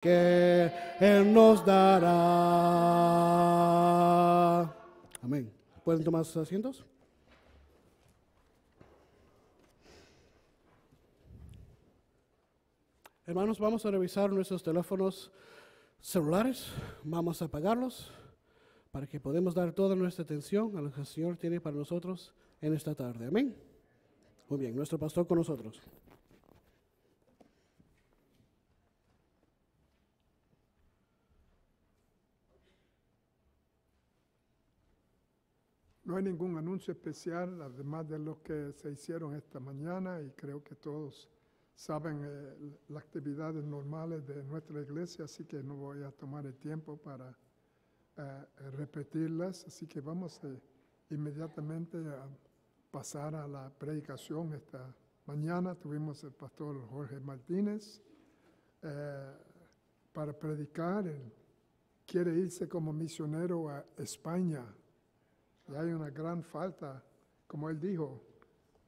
que Él nos dará. Amén. ¿Pueden tomar sus asientos? Hermanos, vamos a revisar nuestros teléfonos celulares. Vamos a apagarlos para que podamos dar toda nuestra atención a lo que el Señor tiene para nosotros en esta tarde. Amén. Muy bien, nuestro pastor con nosotros. No hay ningún anuncio especial, además de lo que se hicieron esta mañana, y creo que todos saben las actividades normales de nuestra iglesia, así que no voy a tomar el tiempo para repetirlas. Así que vamos inmediatamente a pasar a la predicación. Esta mañana tuvimos el pastor Jorge Martínez para predicar. Él quiere irse como misionero a España. Y hay una gran falta, como él dijo,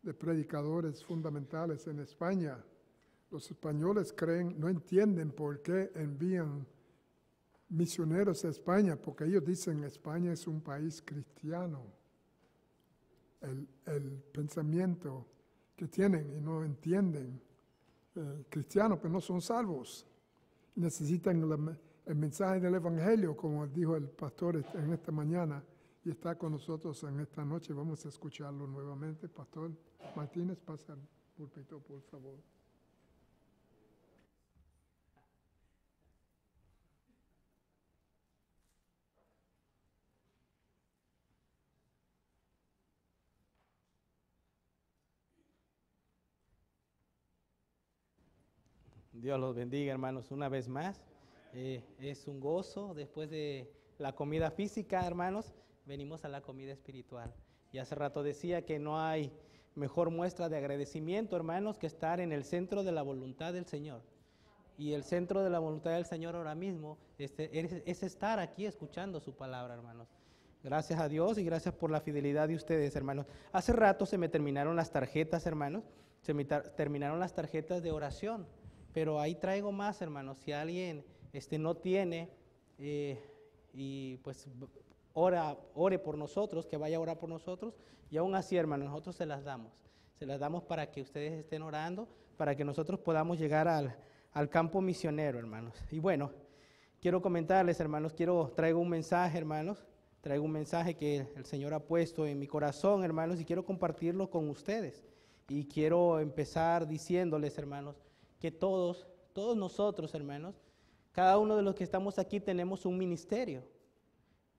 de predicadores fundamentales en España. Los españoles no entienden por qué envían misioneros a España, porque ellos dicen España es un país cristiano. El pensamiento que tienen y no entienden, cristianos, pero no son salvos. Necesitan el mensaje del Evangelio, como dijo el pastor en esta mañana, y está con nosotros en esta noche. Vamos a escucharlo nuevamente. Pastor Martínez, pasa al púlpito, por favor. Dios los bendiga, hermanos, una vez más. Es un gozo después de la comida física, hermanos. Venimos a la comida espiritual. Y hace rato decía que no hay mejor muestra de agradecimiento, hermanos, que estar en el centro de la voluntad del Señor. Y el centro de la voluntad del Señor ahora mismo es estar aquí escuchando su palabra, hermanos. Gracias a Dios y gracias por la fidelidad de ustedes, hermanos. Hace rato se me terminaron las tarjetas, hermanos. Se me terminaron las tarjetas de oración. Pero ahí traigo más, hermanos. Si alguien no tiene, y pues ore por nosotros, que vaya a orar por nosotros, y aún así, hermanos, nosotros se las damos. Se las damos para que ustedes estén orando, para que nosotros podamos llegar al campo misionero, hermanos. Y bueno, quiero comentarles, hermanos, traigo un mensaje, hermanos, traigo un mensaje que el Señor ha puesto en mi corazón, hermanos, y quiero compartirlo con ustedes. Y quiero empezar diciéndoles, hermanos, que todos nosotros, hermanos, cada uno de los que estamos aquí tenemos un ministerio.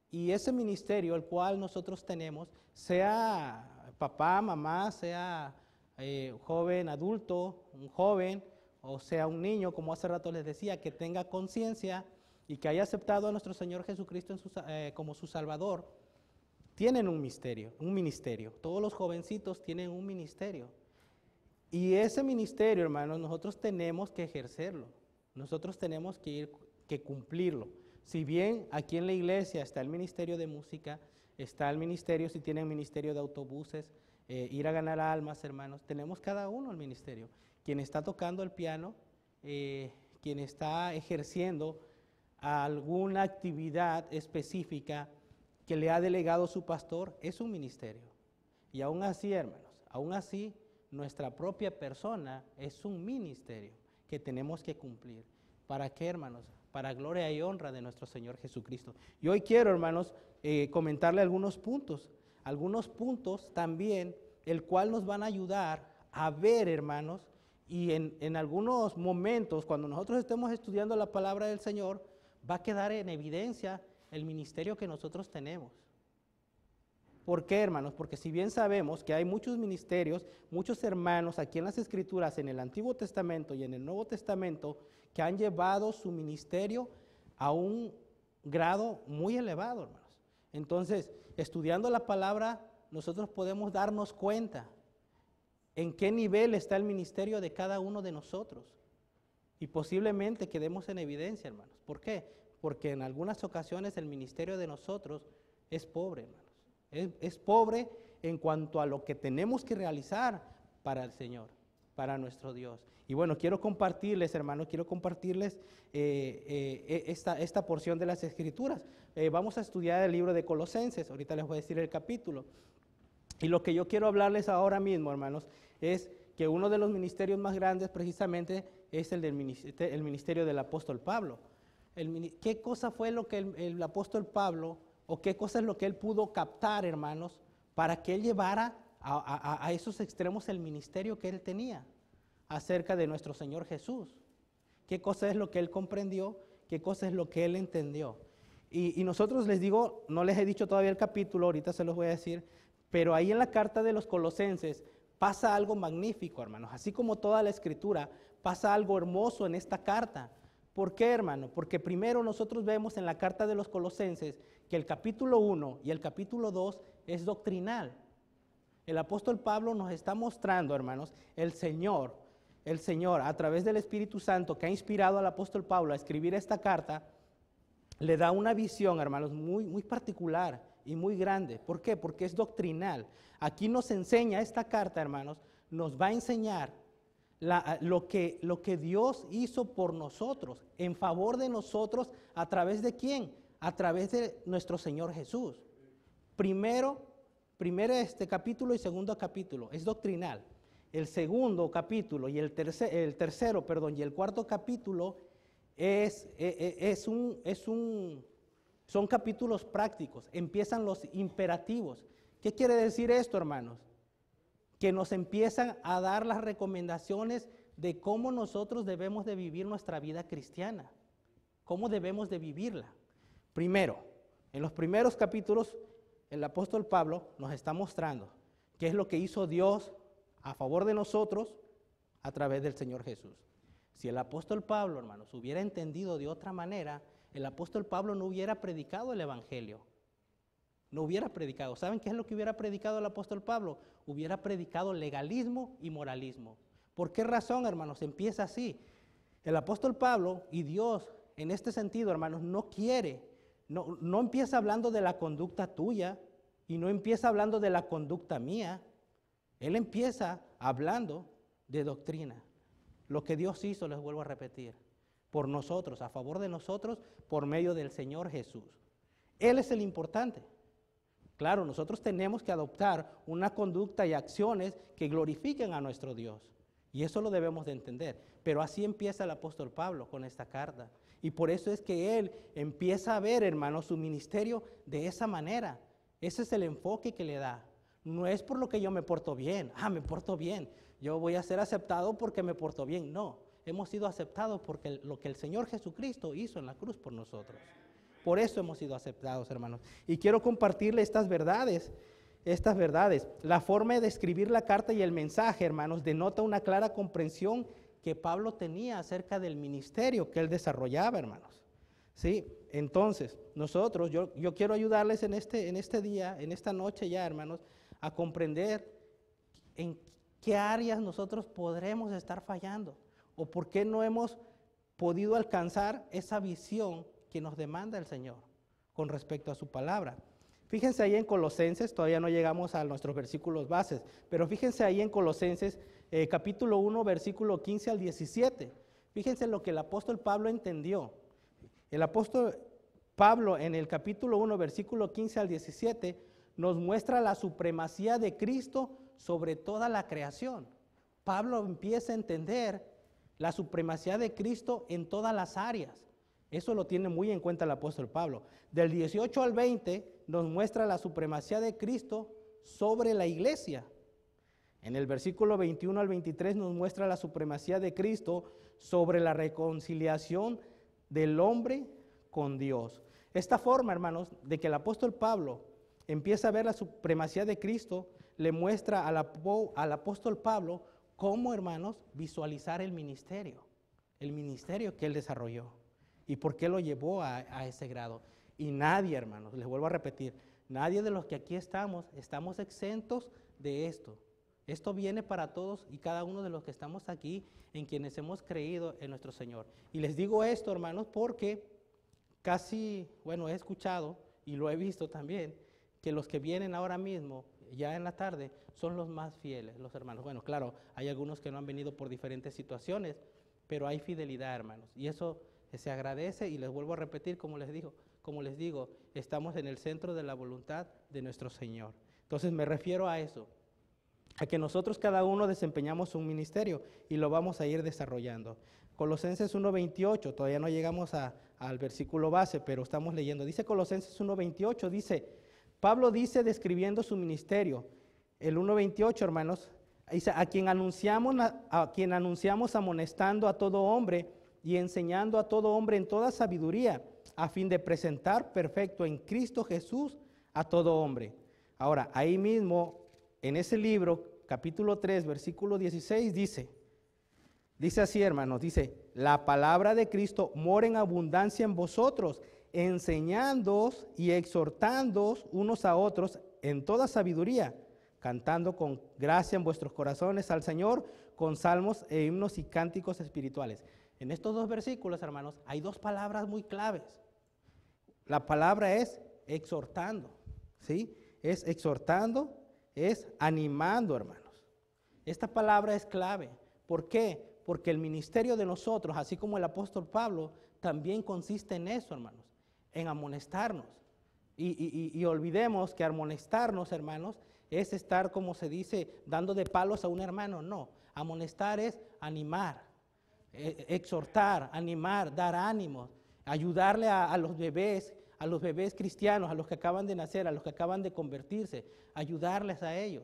Y ese ministerio, el cual nosotros tenemos, sea papá, mamá, sea joven, adulto, un joven, o sea un niño, como hace rato les decía, que tenga conciencia y que haya aceptado a nuestro Señor Jesucristo como su Salvador, tienen un ministerio. Todos los jovencitos tienen un ministerio. Y ese ministerio, hermanos, nosotros tenemos que ejercerlo. Nosotros tenemos que cumplirlo. Si bien aquí en la iglesia está el ministerio de música, está el ministerio, si tienen ministerio de autobuses, ir a ganar almas, hermanos, tenemos cada uno el ministerio. Quien está tocando el piano, quien está ejerciendo alguna actividad específica que le ha delegado su pastor, es un ministerio. Y aún así, hermanos, nuestra propia persona es un ministerio que tenemos que cumplir. ¿Para qué, hermanos? Para gloria y honra de nuestro Señor Jesucristo. Y hoy quiero, hermanos, comentarle algunos puntos también, el cual nos van a ayudar a ver, hermanos, y en algunos momentos, cuando nosotros estemos estudiando la palabra del Señor, va a quedar en evidencia el ministerio que nosotros tenemos. ¿Por qué, hermanos? Porque si bien sabemos que hay muchos ministerios, muchos hermanos aquí en las Escrituras, en el Antiguo Testamento y en el Nuevo Testamento, que han llevado su ministerio a un grado muy elevado, hermanos. Entonces, estudiando la palabra, nosotros podemos darnos cuenta en qué nivel está el ministerio de cada uno de nosotros. Y posiblemente quedemos en evidencia, hermanos. ¿Por qué? Porque en algunas ocasiones el ministerio de nosotros es pobre, hermanos. Es pobre en cuanto a lo que tenemos que realizar para el Señor, para nuestro Dios. Y bueno, quiero compartirles, hermanos, esta porción de las Escrituras. Vamos a estudiar el libro de Colosenses, ahorita les voy a decir el capítulo. Y lo que yo quiero hablarles ahora mismo, hermanos, es que uno de los ministerios más grandes precisamente es el ministerio del apóstol Pablo. ¿Qué cosa fue lo que el apóstol Pablo, o qué cosa es lo que él pudo captar, hermanos, para que él llevara a esos extremos el ministerio que él tenía acerca de nuestro Señor Jesús? ¿Qué cosa es lo que él comprendió? ¿Qué cosa es lo que él entendió? Y nosotros les digo, no les he dicho todavía el capítulo, ahorita se los voy a decir, pero ahí en la carta de los Colosenses pasa algo magnífico, hermanos. Así como toda la Escritura, pasa algo hermoso en esta carta. ¿Por qué, hermano? Porque primero nosotros vemos en la carta de los Colosenses que el capítulo 1 y el capítulo 2 es doctrinal. El apóstol Pablo nos está mostrando, hermanos, el Señor, a través del Espíritu Santo que ha inspirado al apóstol Pablo a escribir esta carta, le da una visión, hermanos, muy, muy particular y muy grande. ¿Por qué? Porque es doctrinal. Aquí nos enseña esta carta, hermanos, nos va a enseñar lo que Dios hizo por nosotros, en favor de nosotros, ¿a través de quién? A través de nuestro Señor Jesús. Primero este capítulo y segundo capítulo es doctrinal. El segundo capítulo y el tercero, y el cuarto capítulo son capítulos prácticos. Empiezan los imperativos. ¿Qué quiere decir esto, hermanos? Que nos empiezan a dar las recomendaciones de cómo nosotros debemos de vivir nuestra vida cristiana, cómo debemos de vivirla. Primero, en los primeros capítulos, el apóstol Pablo nos está mostrando qué es lo que hizo Dios a favor de nosotros a través del Señor Jesús. Si el apóstol Pablo, hermanos, hubiera entendido de otra manera, el apóstol Pablo no hubiera predicado el Evangelio. No hubiera predicado. ¿Saben qué es lo que hubiera predicado el apóstol Pablo? Hubiera predicado legalismo y moralismo. ¿Por qué razón, hermanos? Empieza así. El apóstol Pablo y Dios, en este sentido, hermanos, no empieza hablando de la conducta tuya y no empieza hablando de la conducta mía. Él empieza hablando de doctrina. Lo que Dios hizo, les vuelvo a repetir, por nosotros, a favor de nosotros, por medio del Señor Jesús. Él es el importante. Claro, nosotros tenemos que adoptar una conducta y acciones que glorifiquen a nuestro Dios. Y eso lo debemos de entender. Pero así empieza el apóstol Pablo con esta carta. Y por eso es que él empieza a ver, hermanos, su ministerio de esa manera. Ese es el enfoque que le da. No es por lo que yo me porto bien. Me porto bien. Yo voy a ser aceptado porque me porto bien. No, hemos sido aceptados porque lo que el Señor Jesucristo hizo en la cruz por nosotros. Por eso hemos sido aceptados, hermanos. Y quiero compartirle estas verdades. La forma de escribir la carta y el mensaje, hermanos, denota una clara comprensión que Pablo tenía acerca del ministerio que él desarrollaba, hermanos. ¿Sí? Entonces, nosotros, yo quiero ayudarles en este día, en esta noche ya, hermanos, a comprender en qué áreas nosotros podremos estar fallando o por qué no hemos podido alcanzar esa visión que nos demanda el Señor con respecto a su palabra. Fíjense ahí en Colosenses, todavía no llegamos a nuestros versículos bases, pero fíjense ahí en Colosenses capítulo 1, versículo 15 al 17. Fíjense lo que el apóstol Pablo entendió. El apóstol Pablo en el capítulo 1, versículo 15 al 17, nos muestra la supremacía de Cristo sobre toda la creación. Pablo empieza a entender la supremacía de Cristo en todas las áreas. Eso lo tiene muy en cuenta el apóstol Pablo. Del 18 al 20 nos muestra la supremacía de Cristo sobre la iglesia. En el versículo 21 al 23 nos muestra la supremacía de Cristo sobre la reconciliación del hombre con Dios. Esta forma, hermanos, de que el apóstol Pablo empieza a ver la supremacía de Cristo, le muestra al apóstol Pablo cómo, hermanos, visualizar el ministerio que él desarrolló. ¿Y por qué lo llevó a ese grado? Y nadie, hermanos, les vuelvo a repetir, nadie de los que aquí estamos exentos de esto. Esto viene para todos y cada uno de los que estamos aquí, en quienes hemos creído en nuestro Señor. Y les digo esto, hermanos, porque he escuchado y lo he visto también, que los que vienen ahora mismo ya en la tarde, son los más fieles, los hermanos. Bueno, claro, hay algunos que no han venido por diferentes situaciones, pero hay fidelidad, hermanos. Y eso se agradece, y les vuelvo a repetir, como les digo, estamos en el centro de la voluntad de nuestro Señor. Entonces me refiero a eso, a que nosotros cada uno desempeñamos un ministerio y lo vamos a ir desarrollando. Colosenses 1:28, todavía no llegamos al versículo base, pero estamos leyendo. Dice Colosenses 1:28, Pablo dice describiendo su ministerio, el 1:28, hermanos, dice, a quien anunciamos amonestando a todo hombre y enseñando a todo hombre en toda sabiduría, a fin de presentar perfecto en Cristo Jesús a todo hombre. Ahora, ahí mismo, en ese libro, capítulo 3, versículo 16, dice así, hermanos, dice, la palabra de Cristo mora en abundancia en vosotros, enseñándoos y exhortándoos unos a otros en toda sabiduría, cantando con gracia en vuestros corazones al Señor, con salmos e himnos y cánticos espirituales. En estos dos versículos, hermanos, hay dos palabras muy claves. La palabra es exhortando, ¿sí? Es exhortando, es animando, hermanos. Esta palabra es clave. ¿Por qué? Porque el ministerio de nosotros, así como el apóstol Pablo, también consiste en eso, hermanos, en amonestarnos. Y olvidemos que amonestarnos, hermanos, es estar, como se dice, dando de palos a un hermano. No, amonestar es animar, exhortar, animar, dar ánimos, ayudarle a los bebés cristianos, a los que acaban de nacer, a los que acaban de convertirse, ayudarles a ellos.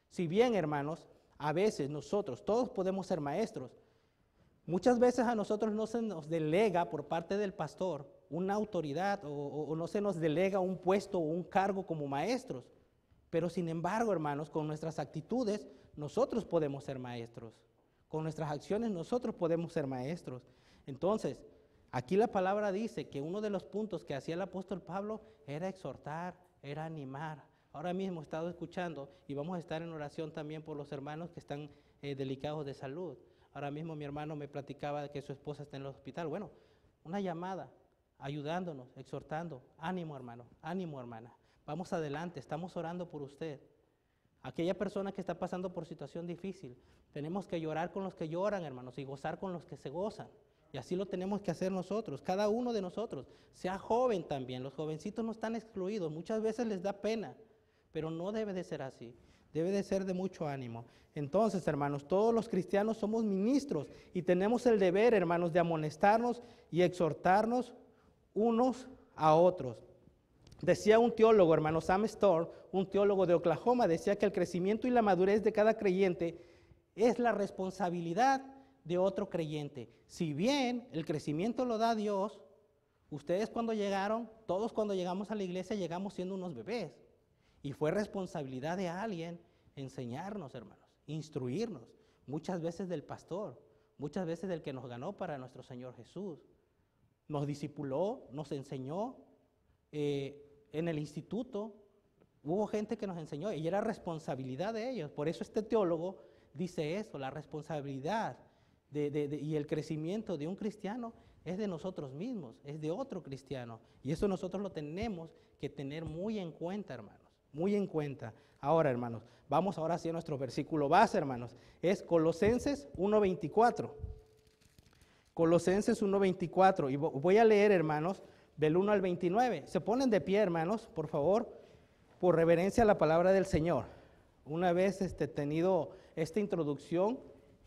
Si bien, hermanos, a veces nosotros, todos podemos ser maestros, muchas veces a nosotros no se nos delega por parte del pastor una autoridad o no se nos delega un puesto o un cargo como maestros, pero sin embargo, hermanos, con nuestras actitudes nosotros podemos ser maestros, con nuestras acciones nosotros podemos ser maestros. Entonces, aquí la palabra dice que uno de los puntos que hacía el apóstol Pablo era exhortar, era animar. Ahora mismo he estado escuchando y vamos a estar en oración también por los hermanos que están delicados de salud. Ahora mismo mi hermano me platicaba de que su esposa está en el hospital. Bueno, una llamada, ayudándonos, exhortando. Ánimo, hermano, ánimo, hermana. Vamos adelante, estamos orando por usted. Aquella persona que está pasando por situación difícil, tenemos que llorar con los que lloran, hermanos, y gozar con los que se gozan. Y así lo tenemos que hacer nosotros, cada uno de nosotros. Sea joven también, los jovencitos no están excluidos, muchas veces les da pena, pero no debe de ser así, debe de ser de mucho ánimo. Entonces, hermanos, todos los cristianos somos ministros y tenemos el deber, hermanos, de amonestarnos y exhortarnos unos a otros. Decía un teólogo, hermano Sam Storr, un teólogo de Oklahoma, decía que el crecimiento y la madurez de cada creyente es la responsabilidad de otro creyente. Si bien el crecimiento lo da Dios, ustedes cuando llegaron, todos cuando llegamos a la iglesia llegamos siendo unos bebés. Y fue responsabilidad de alguien enseñarnos, hermanos, instruirnos, muchas veces del pastor, muchas veces del que nos ganó para nuestro Señor Jesús. Nos discipuló, nos enseñó. En el instituto hubo gente que nos enseñó y era responsabilidad de ellos. Por eso este teólogo dice eso, la responsabilidad y el crecimiento de un cristiano es de nosotros mismos, es de otro cristiano. Y eso nosotros lo tenemos que tener muy en cuenta, hermanos, muy en cuenta. Ahora, hermanos, vamos ahora hacia nuestro versículo base, hermanos. Es Colosenses 1:24. Colosenses 1:24. Y voy a leer, hermanos, del 1 al 29. Se ponen de pie, hermanos, por favor, por reverencia a la palabra del Señor. Una vez tenido esta introducción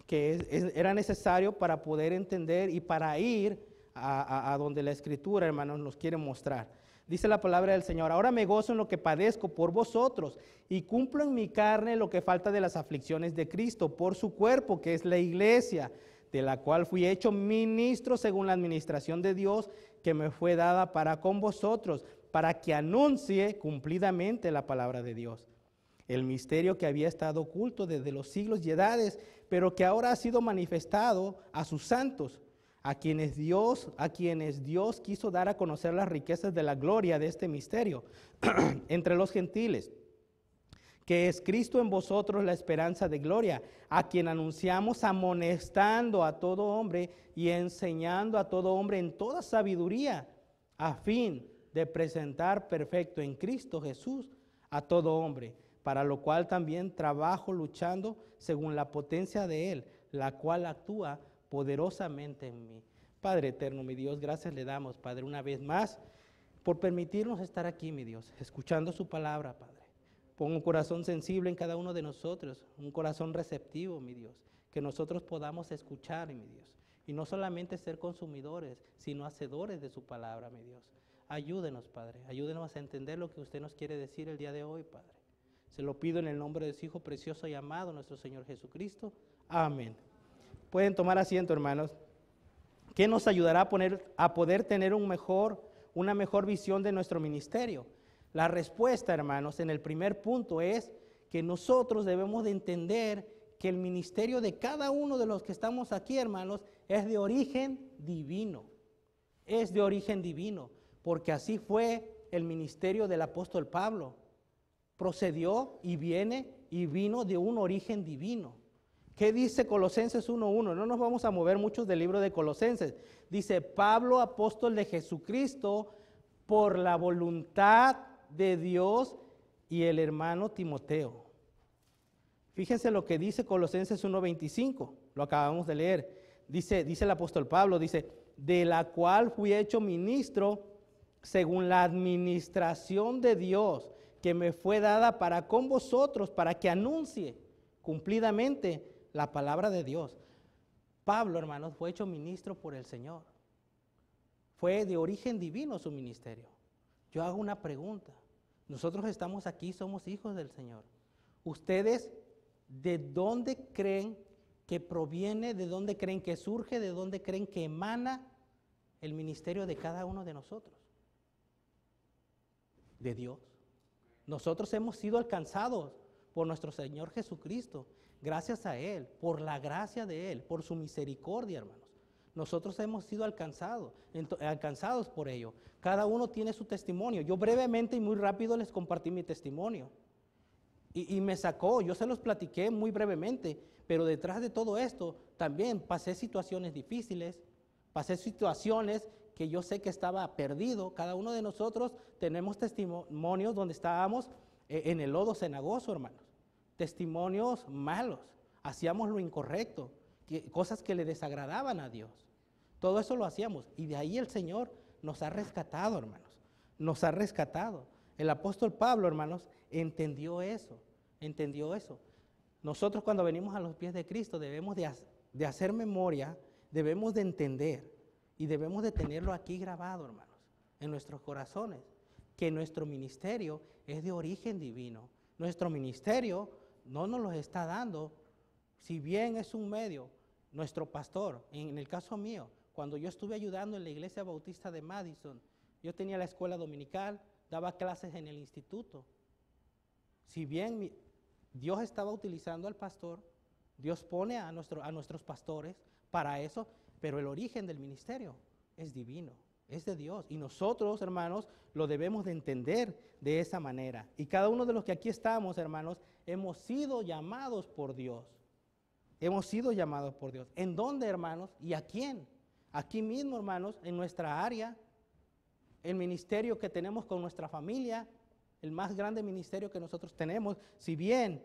que era necesario para poder entender y para ir a donde la Escritura, hermanos, nos quiere mostrar. Dice la palabra del Señor: ahora me gozo en lo que padezco por vosotros y cumplo en mi carne lo que falta de las aflicciones de Cristo por su cuerpo, que es la iglesia, de la cual fui hecho ministro según la administración de Dios que me fue dada para con vosotros, para que anuncie cumplidamente la palabra de Dios. El misterio que había estado oculto desde los siglos y edades, pero que ahora ha sido manifestado a sus santos, a quienes Dios quiso dar a conocer las riquezas de la gloria de este misterio entre los gentiles, que es Cristo en vosotros la esperanza de gloria, a quien anunciamos amonestando a todo hombre y enseñando a todo hombre en toda sabiduría, a fin de presentar perfecto en Cristo Jesús a todo hombre. para lo cual también trabajo luchando según la potencia de Él, la cual actúa poderosamente en mí. Padre eterno, mi Dios, gracias le damos, Padre, una vez más, por permitirnos estar aquí, mi Dios, escuchando su palabra, Padre. Pon un corazón sensible en cada uno de nosotros, un corazón receptivo, mi Dios, que nosotros podamos escuchar, mi Dios, y no solamente ser consumidores, sino hacedores de su palabra, mi Dios. Ayúdenos, Padre, ayúdenos a entender lo que usted nos quiere decir el día de hoy, Padre. Se lo pido en el nombre de su Hijo precioso y amado, nuestro Señor Jesucristo. Amén. Pueden tomar asiento, hermanos. ¿Qué nos ayudará a poder tener una mejor visión de nuestro ministerio? La respuesta, hermanos, en el primer punto es que nosotros debemos de entender que el ministerio de cada uno de los que estamos aquí, hermanos, es de origen divino. Es de origen divino, porque así fue el ministerio del apóstol Pablo. Procedió y vino de un origen divino. ¿Qué dice Colosenses 1:1? No nos vamos a mover mucho del libro de Colosenses. Dice, Pablo, apóstol de Jesucristo, por la voluntad de Dios, y el hermano Timoteo. Fíjense lo que dice Colosenses 1:25, lo acabamos de leer. Dice el apóstol Pablo, dice, de la cual fui hecho ministro según la administración de Dios, que me fue dada para con vosotros, para que anuncie cumplidamente la palabra de Dios. Pablo, hermanos, fue hecho ministro por el Señor. Fue de origen divino su ministerio. Yo hago una pregunta. Nosotros estamos aquí, somos hijos del Señor. ¿Ustedes de dónde creen que proviene, de dónde creen que surge, de dónde creen que emana el ministerio de cada uno de nosotros? De Dios. Nosotros hemos sido alcanzados por nuestro Señor Jesucristo, gracias a Él, por la gracia de Él, por su misericordia, hermanos. Nosotros hemos sido alcanzados por ello. Cada uno tiene su testimonio. Yo brevemente y muy rápido les compartí mi testimonio. Y me sacó, yo se los platiqué muy brevemente, pero detrás de todo esto también pasé situaciones difíciles, pasé situaciones que yo sé que estaba perdido. Cada uno de nosotros tenemos testimonios donde estábamos en el lodo cenagoso, hermanos. Testimonios malos, hacíamos lo incorrecto, cosas que le desagradaban a Dios. Todo eso lo hacíamos y de ahí el Señor nos ha rescatado, hermanos. Nos ha rescatado. El apóstol Pablo, hermanos, entendió eso. Nosotros cuando venimos a los pies de Cristo debemos de hacer memoria, debemos de entender y debemos de tenerlo aquí grabado, hermanos, en nuestros corazones, que nuestro ministerio es de origen divino. Nuestro ministerio no nos lo está dando, si bien es un medio, nuestro pastor, en el caso mío, cuando yo estuve ayudando en la iglesia bautista de Madison, yo tenía la escuela dominical, daba clases en el instituto. Si bien Dios estaba utilizando al pastor, Dios pone a nuestros pastores para eso, pero el origen del ministerio es divino, es de Dios. Y nosotros, hermanos, lo debemos de entender de esa manera. Y cada uno de los que aquí estamos, hermanos, hemos sido llamados por Dios. Hemos sido llamados por Dios. ¿En dónde, hermanos? ¿Y a quién? Aquí mismo, hermanos, en nuestra área, el ministerio que tenemos con nuestra familia, el más grande ministerio que nosotros tenemos. Si bien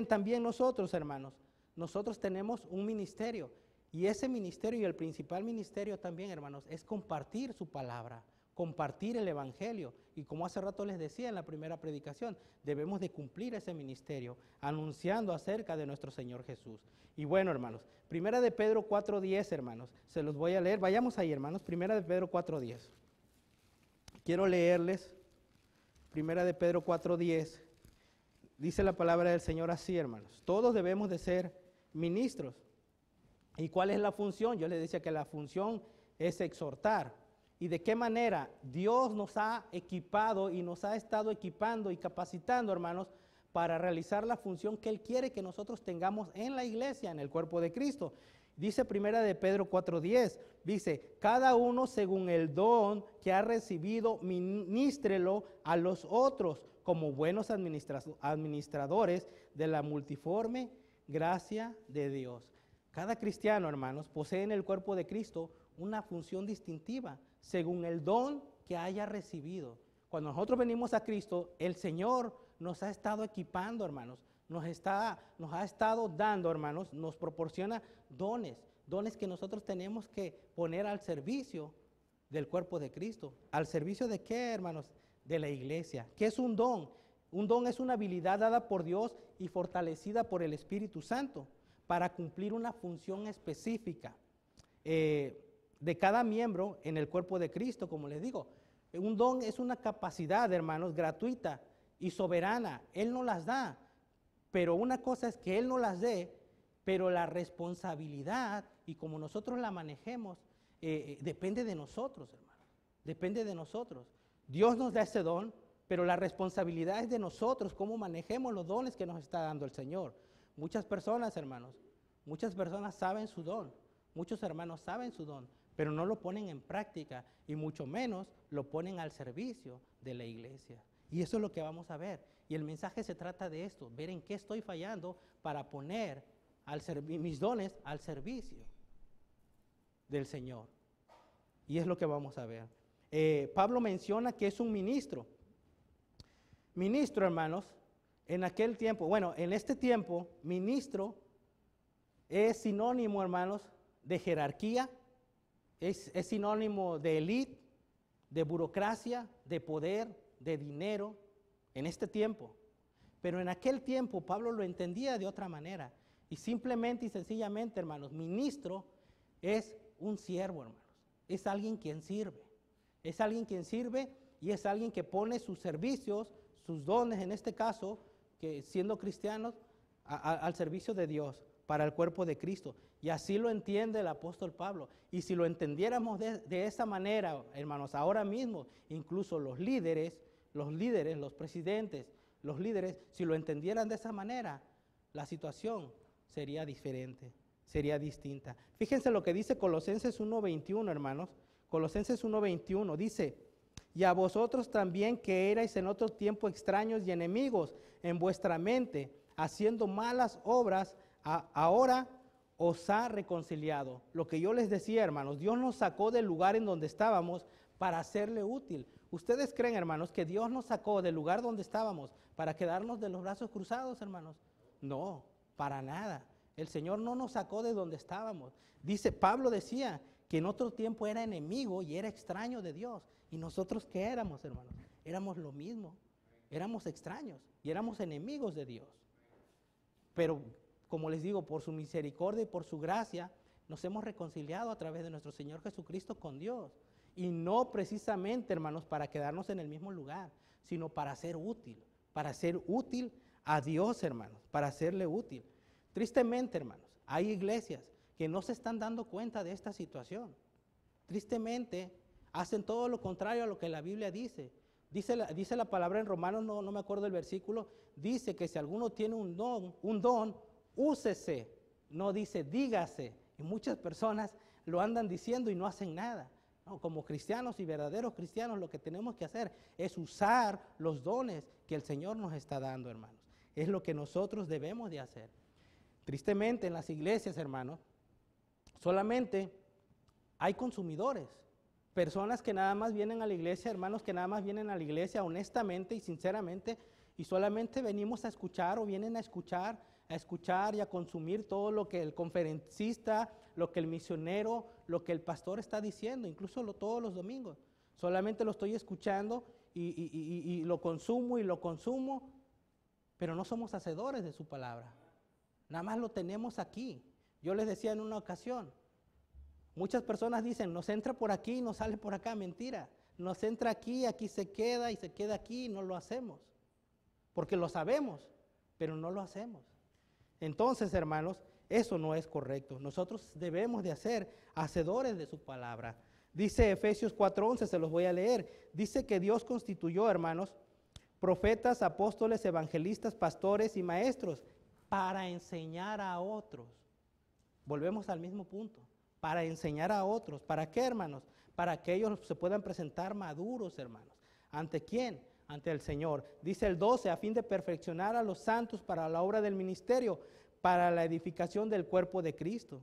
también nosotros, hermanos, nosotros tenemos un ministerio. Y ese ministerio y el principal ministerio también, hermanos, es compartir su palabra, compartir el evangelio. Y como hace rato les decía en la primera predicación, debemos de cumplir ese ministerio, anunciando acerca de nuestro Señor Jesús. Y bueno, hermanos, Primera de Pedro 4:10, hermanos, se los voy a leer. Vayamos ahí, hermanos, Primera de Pedro 4:10. Quiero leerles Primera de Pedro 4:10. Dice la palabra del Señor así, hermanos. Todos debemos de ser ministros. ¿Y cuál es la función? Yo les decía que la función es exhortar. ¿Y de qué manera? Dios nos ha equipado y nos ha estado equipando y capacitando, hermanos, para realizar la función que Él quiere que nosotros tengamos en la iglesia, en el cuerpo de Cristo. Dice Primera de Pedro 4:10, dice, cada uno según el don que ha recibido, ministrelo a los otros como buenos administradores de la multiforme gracia de Dios. Cada cristiano, hermanos, posee en el cuerpo de Cristo una función distintiva según el don que haya recibido. Cuando nosotros venimos a Cristo, el Señor nos ha estado equipando, hermanos. Nos ha estado dando, hermanos, nos proporciona dones que nosotros tenemos que poner al servicio del cuerpo de Cristo. ¿Al servicio de qué, hermanos? De la iglesia. ¿Qué es un don? Un don es una habilidad dada por Dios y fortalecida por el Espíritu Santo para cumplir una función específica de cada miembro en el cuerpo de Cristo, como les digo. Un don es una capacidad, hermanos, gratuita y soberana. Él no las da, pero una cosa es que Él no las dé, pero la responsabilidad y como nosotros la manejemos depende de nosotros, hermanos. Depende de nosotros. Dios nos da ese don, pero la responsabilidad es de nosotros, cómo manejemos los dones que nos está dando el Señor. Muchas personas, hermanos, saben su don, muchos hermanos saben su don, pero no lo ponen en práctica y mucho menos lo ponen al servicio de la iglesia. Y eso es lo que vamos a ver. Y el mensaje se trata de esto, ver en qué estoy fallando para poner mis dones al servicio del Señor. Y es lo que vamos a ver. Pablo menciona que es un ministro. Ministro, hermanos, en aquel tiempo, bueno, en este tiempo, ministro es sinónimo, hermanos, de jerarquía, es sinónimo de élite, de burocracia, de poder, de dinero, en este tiempo. Pero en aquel tiempo Pablo lo entendía de otra manera. Y simplemente y sencillamente, hermanos, ministro es un siervo, hermanos. Es alguien quien sirve. Es alguien quien sirve y es alguien que pone sus servicios, sus dones, en este caso, que siendo cristianos, al servicio de Dios, para el cuerpo de Cristo. Y así lo entiende el apóstol Pablo. Y si lo entendiéramos de esa manera, hermanos, ahora mismo, incluso los líderes, los presidentes, los líderes, si lo entendieran de esa manera, la situación sería diferente, sería distinta. Fíjense lo que dice Colosenses 1:21, hermanos. Colosenses 1:21 dice: y a vosotros también que erais en otro tiempo extraños y enemigos en vuestra mente, haciendo malas obras, ahora os ha reconciliado. Lo que yo les decía, hermanos, Dios nos sacó del lugar en donde estábamos para hacerle útil. ¿Ustedes creen, hermanos, que Dios nos sacó del lugar donde estábamos para quedarnos de los brazos cruzados, hermanos? No, para nada. El Señor no nos sacó de donde estábamos. Pablo decía que en otro tiempo era enemigo y era extraño de Dios. ¿Y nosotros qué éramos, hermanos? Éramos lo mismo. Éramos extraños y éramos enemigos de Dios. Pero, como les digo, por su misericordia y por su gracia, nos hemos reconciliado a través de nuestro Señor Jesucristo con Dios. Y no precisamente, hermanos, para quedarnos en el mismo lugar, sino para ser útil a Dios, hermanos, para serle útil. Tristemente, hermanos, hay iglesias que no se están dando cuenta de esta situación. Tristemente, hacen todo lo contrario a lo que la Biblia dice. Dice la palabra en Romanos, no me acuerdo el versículo, dice que si alguno tiene un don, úsese, no dice dígase. Y muchas personas lo andan diciendo y no hacen nada. No, como cristianos y verdaderos cristianos, lo que tenemos que hacer es usar los dones que el Señor nos está dando, hermanos. Es lo que nosotros debemos de hacer. Tristemente, en las iglesias, hermanos, solamente hay consumidores. Personas que nada más vienen a la iglesia, hermanos que nada más vienen a la iglesia honestamente y sinceramente y solamente venimos a escuchar o vienen a escuchar y a consumir todo lo que el conferencista, lo que el misionero, lo que el pastor está diciendo, incluso todos los domingos. Solamente lo estoy escuchando y lo consumo, pero no somos hacedores de su palabra. Nada más lo tenemos aquí. Yo les decía en una ocasión, muchas personas dicen, nos entra por aquí, nos sale por acá. Mentira, nos entra aquí, aquí se queda y se queda aquí y no lo hacemos. Porque lo sabemos, pero no lo hacemos. Entonces, hermanos, eso no es correcto. Nosotros debemos de ser hacedores de su palabra. Dice Efesios 4:11, se los voy a leer. Dice que Dios constituyó, hermanos, profetas, apóstoles, evangelistas, pastores y maestros para enseñar a otros. Volvemos al mismo punto. Para enseñar a otros. ¿Para qué, hermanos? Para que ellos se puedan presentar maduros, hermanos. ¿Ante quién? Ante el Señor. Dice el 12, a fin de perfeccionar a los santos para la obra del ministerio, para la edificación del cuerpo de Cristo.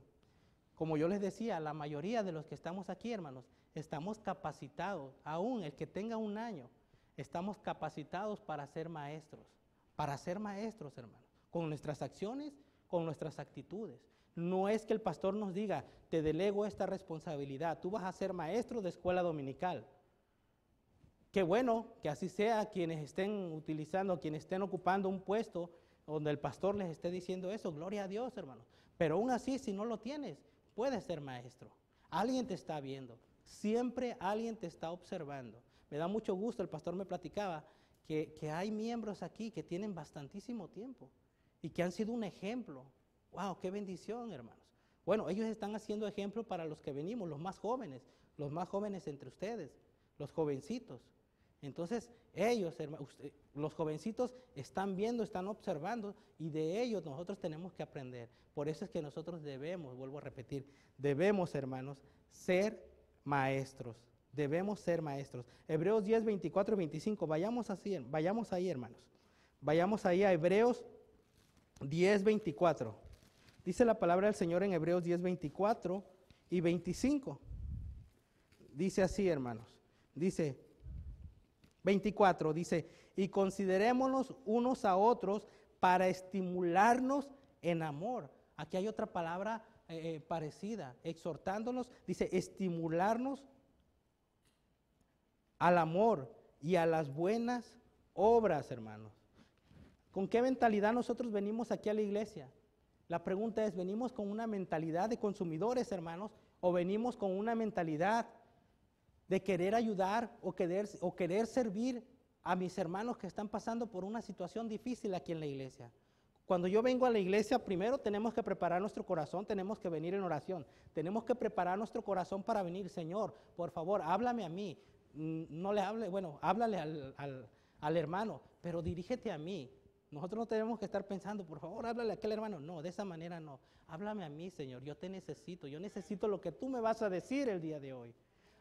Como yo les decía, la mayoría de los que estamos aquí, hermanos, estamos capacitados, aún el que tenga un año, estamos capacitados para ser maestros. para ser maestros, hermanos, con nuestras acciones, con nuestras actitudes. No es que el pastor nos diga, te delego esta responsabilidad, tú vas a ser maestro de escuela dominical. Qué bueno que así sea, quienes estén utilizando, quienes estén ocupando un puesto donde el pastor les esté diciendo eso, gloria a Dios, hermanos. Pero aún así, si no lo tienes, puedes ser maestro. Alguien te está viendo, siempre alguien te está observando. Me da mucho gusto, el pastor me platicaba que hay miembros aquí que tienen bastantísimo tiempo y que han sido un ejemplo. ¡Wow! ¡Qué bendición, hermanos! Bueno, ellos están haciendo ejemplo para los que venimos, los más jóvenes entre ustedes, los jovencitos. Entonces, ellos, los jovencitos, están viendo, están observando, y de ellos nosotros tenemos que aprender. Por eso es que nosotros debemos, vuelvo a repetir, debemos, hermanos, ser maestros. Debemos ser maestros. Hebreos 10, 24 y 25. Vayamos ahí, hermanos. Vayamos ahí a Hebreos 10, 24. Dice la palabra del Señor en Hebreos 10, 24 y 25. Dice así, hermanos. Dice 24, dice, y considerémonos unos a otros para estimularnos en amor. Aquí hay otra palabra parecida, exhortándonos, dice, estimularnos al amor y a las buenas obras, hermanos. ¿Con qué mentalidad nosotros venimos aquí a la iglesia? La pregunta es, ¿venimos con una mentalidad de consumidores, hermanos? ¿O venimos con una mentalidad de querer ayudar o querer servir a mis hermanos que están pasando por una situación difícil aquí en la iglesia? Cuando yo vengo a la iglesia, primero tenemos que preparar nuestro corazón, tenemos que venir en oración. Tenemos que preparar nuestro corazón para venir. Señor, por favor, háblame a mí. No le hable, bueno, háblale al hermano, pero dirígete a mí. Nosotros no tenemos que estar pensando, por favor, háblale a aquel hermano. No, de esa manera no. Háblame a mí, Señor, yo te necesito. Yo necesito lo que tú me vas a decir el día de hoy.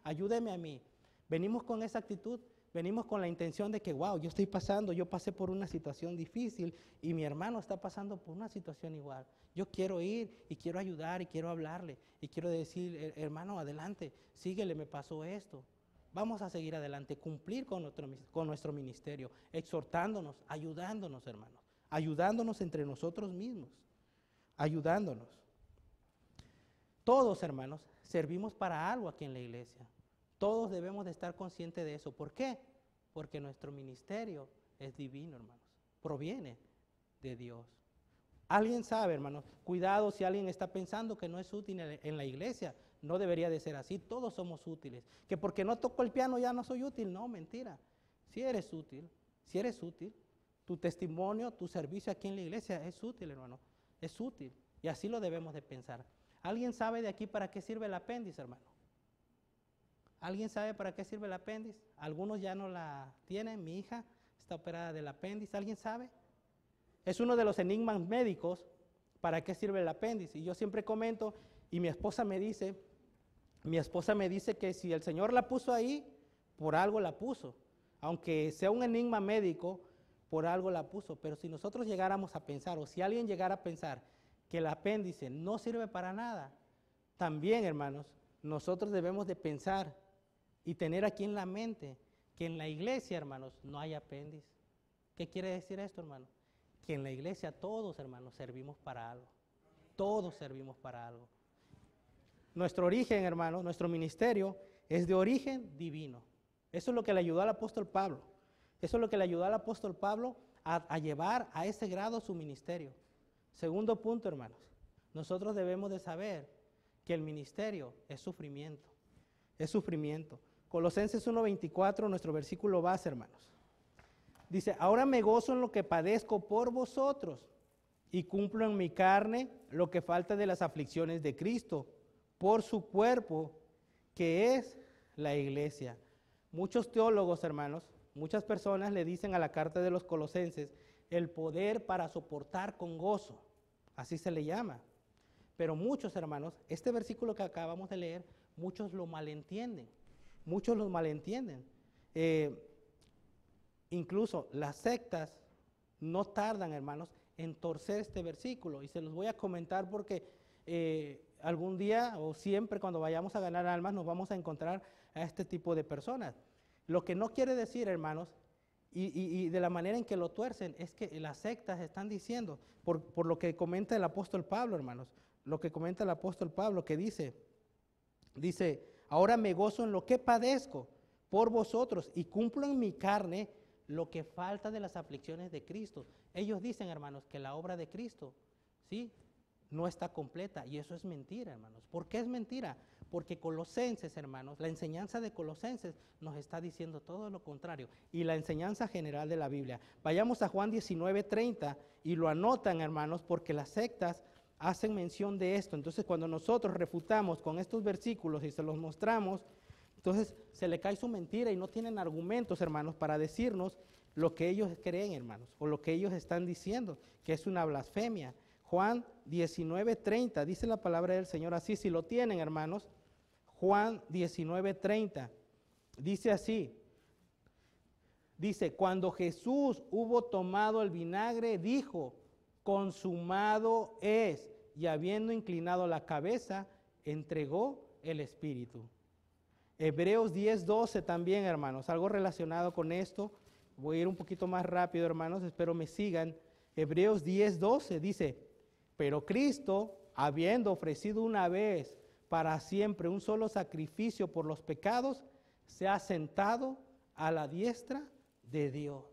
Ayúdeme a mí. Venimos con esa actitud, venimos con la intención de que, wow, yo pasé por una situación difícil y mi hermano está pasando por una situación igual. Yo quiero ir y quiero ayudar y quiero hablarle y quiero decir, hermano, adelante, síguele, me pasó esto. Vamos a seguir adelante, cumplir con nuestro ministerio, exhortándonos, ayudándonos, hermanos, ayudándonos entre nosotros mismos, ayudándonos. Todos, hermanos, servimos para algo aquí en la iglesia. Todos debemos de estar conscientes de eso. ¿Por qué? Porque nuestro ministerio es divino, hermanos. Proviene de Dios. Alguien sabe, hermanos, cuidado si alguien está pensando que no es útil en la iglesia. No debería de ser así. Todos somos útiles. Que porque no toco el piano ya no soy útil. No, mentira. Si eres útil, tu testimonio, tu servicio aquí en la iglesia es útil, hermano. Es útil. Y así lo debemos de pensar. ¿Alguien sabe de aquí para qué sirve el apéndice, hermano? ¿Alguien sabe para qué sirve el apéndice? Algunos ya no la tienen. Mi hija está operada del apéndice. ¿Alguien sabe? Es uno de los enigmas médicos para qué sirve el apéndice. Y yo siempre comento, y mi esposa me dice que si el Señor la puso ahí, por algo la puso. Aunque sea un enigma médico, por algo la puso. Pero si nosotros llegáramos a pensar, o si alguien llegara a pensar que el apéndice no sirve para nada, también, hermanos, nosotros debemos de pensar y tener aquí en la mente que en la iglesia, hermanos, no hay apéndice. ¿Qué quiere decir esto, hermano? Que en la iglesia todos, hermanos, servimos para algo. Todos servimos para algo. Nuestro origen, hermanos, nuestro ministerio es de origen divino. Eso es lo que le ayudó al apóstol Pablo. Eso es lo que le ayudó al apóstol Pablo a llevar a ese grado su ministerio. Segundo punto, hermanos, nosotros debemos de saber que el ministerio es sufrimiento. Es sufrimiento. Colosenses 1:24, nuestro versículo base, hermanos. Dice, ahora me gozo en lo que padezco por vosotros y cumplo en mi carne lo que falta de las aflicciones de Cristo por su cuerpo, que es la iglesia. Muchos teólogos, hermanos, muchas personas le dicen a la carta de los Colosenses el poder para soportar con gozo. Así se le llama. Pero muchos, hermanos, este versículo que acabamos de leer, muchos lo malentienden. Muchos lo malentienden. Incluso las sectas no tardan, hermanos, en torcer este versículo. Y se los voy a comentar porque algún día o siempre cuando vayamos a ganar almas nos vamos a encontrar a este tipo de personas. Lo que no quiere decir, hermanos, Y de la manera en que lo tuercen es que las sectas están diciendo, por lo que comenta el apóstol Pablo, hermanos, lo que comenta el apóstol Pablo, que dice, ahora me gozo en lo que padezco por vosotros y cumplo en mi carne lo que falta de las aflicciones de Cristo. Ellos dicen, hermanos, que la obra de Cristo, ¿sí?, no está completa, y eso es mentira, hermanos. ¿Por qué es mentira? Porque Colosenses, hermanos, la enseñanza de Colosenses nos está diciendo todo lo contrario, y la enseñanza general de la Biblia. Vayamos a Juan 19:30 y lo anotan, hermanos, porque las sectas hacen mención de esto. Entonces, cuando nosotros refutamos con estos versículos y se los mostramos, entonces se le cae su mentira y no tienen argumentos, hermanos, para decirnos lo que ellos creen, hermanos, o lo que ellos están diciendo, que es una blasfemia. Juan 19:30, dice la palabra del Señor así, si lo tienen, hermanos. Juan 19:30, dice así, dice, cuando Jesús hubo tomado el vinagre, dijo, consumado es, y habiendo inclinado la cabeza, entregó el Espíritu. Hebreos 10:12 también, hermanos, algo relacionado con esto. Voy a ir un poquito más rápido, hermanos, espero me sigan. Hebreos 10:12 dice, pero Cristo, habiendo ofrecido una vez para siempre un solo sacrificio por los pecados, se ha sentado a la diestra de Dios.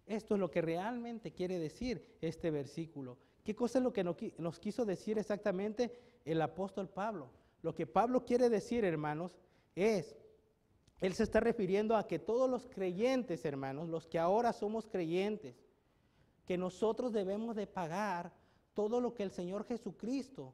Esto es lo que realmente quiere decir este versículo. ¿Qué cosa es lo que nos quiso decir exactamente el apóstol Pablo? Lo que Pablo quiere decir, hermanos, él se está refiriendo a que todos los creyentes, hermanos, los que ahora somos creyentes, que nosotros debemos de pagar todo lo que el Señor Jesucristo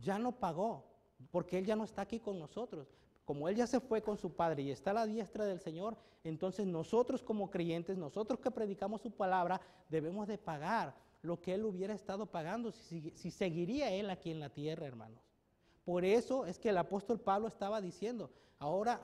ya no pagó, porque Él ya no está aquí con nosotros. Como Él ya se fue con su Padre y está a la diestra del Señor, entonces nosotros como creyentes, nosotros que predicamos su palabra, debemos de pagar lo que Él hubiera estado pagando si seguiría Él aquí en la tierra, hermanos. Por eso es que el apóstol Pablo estaba diciendo, ahora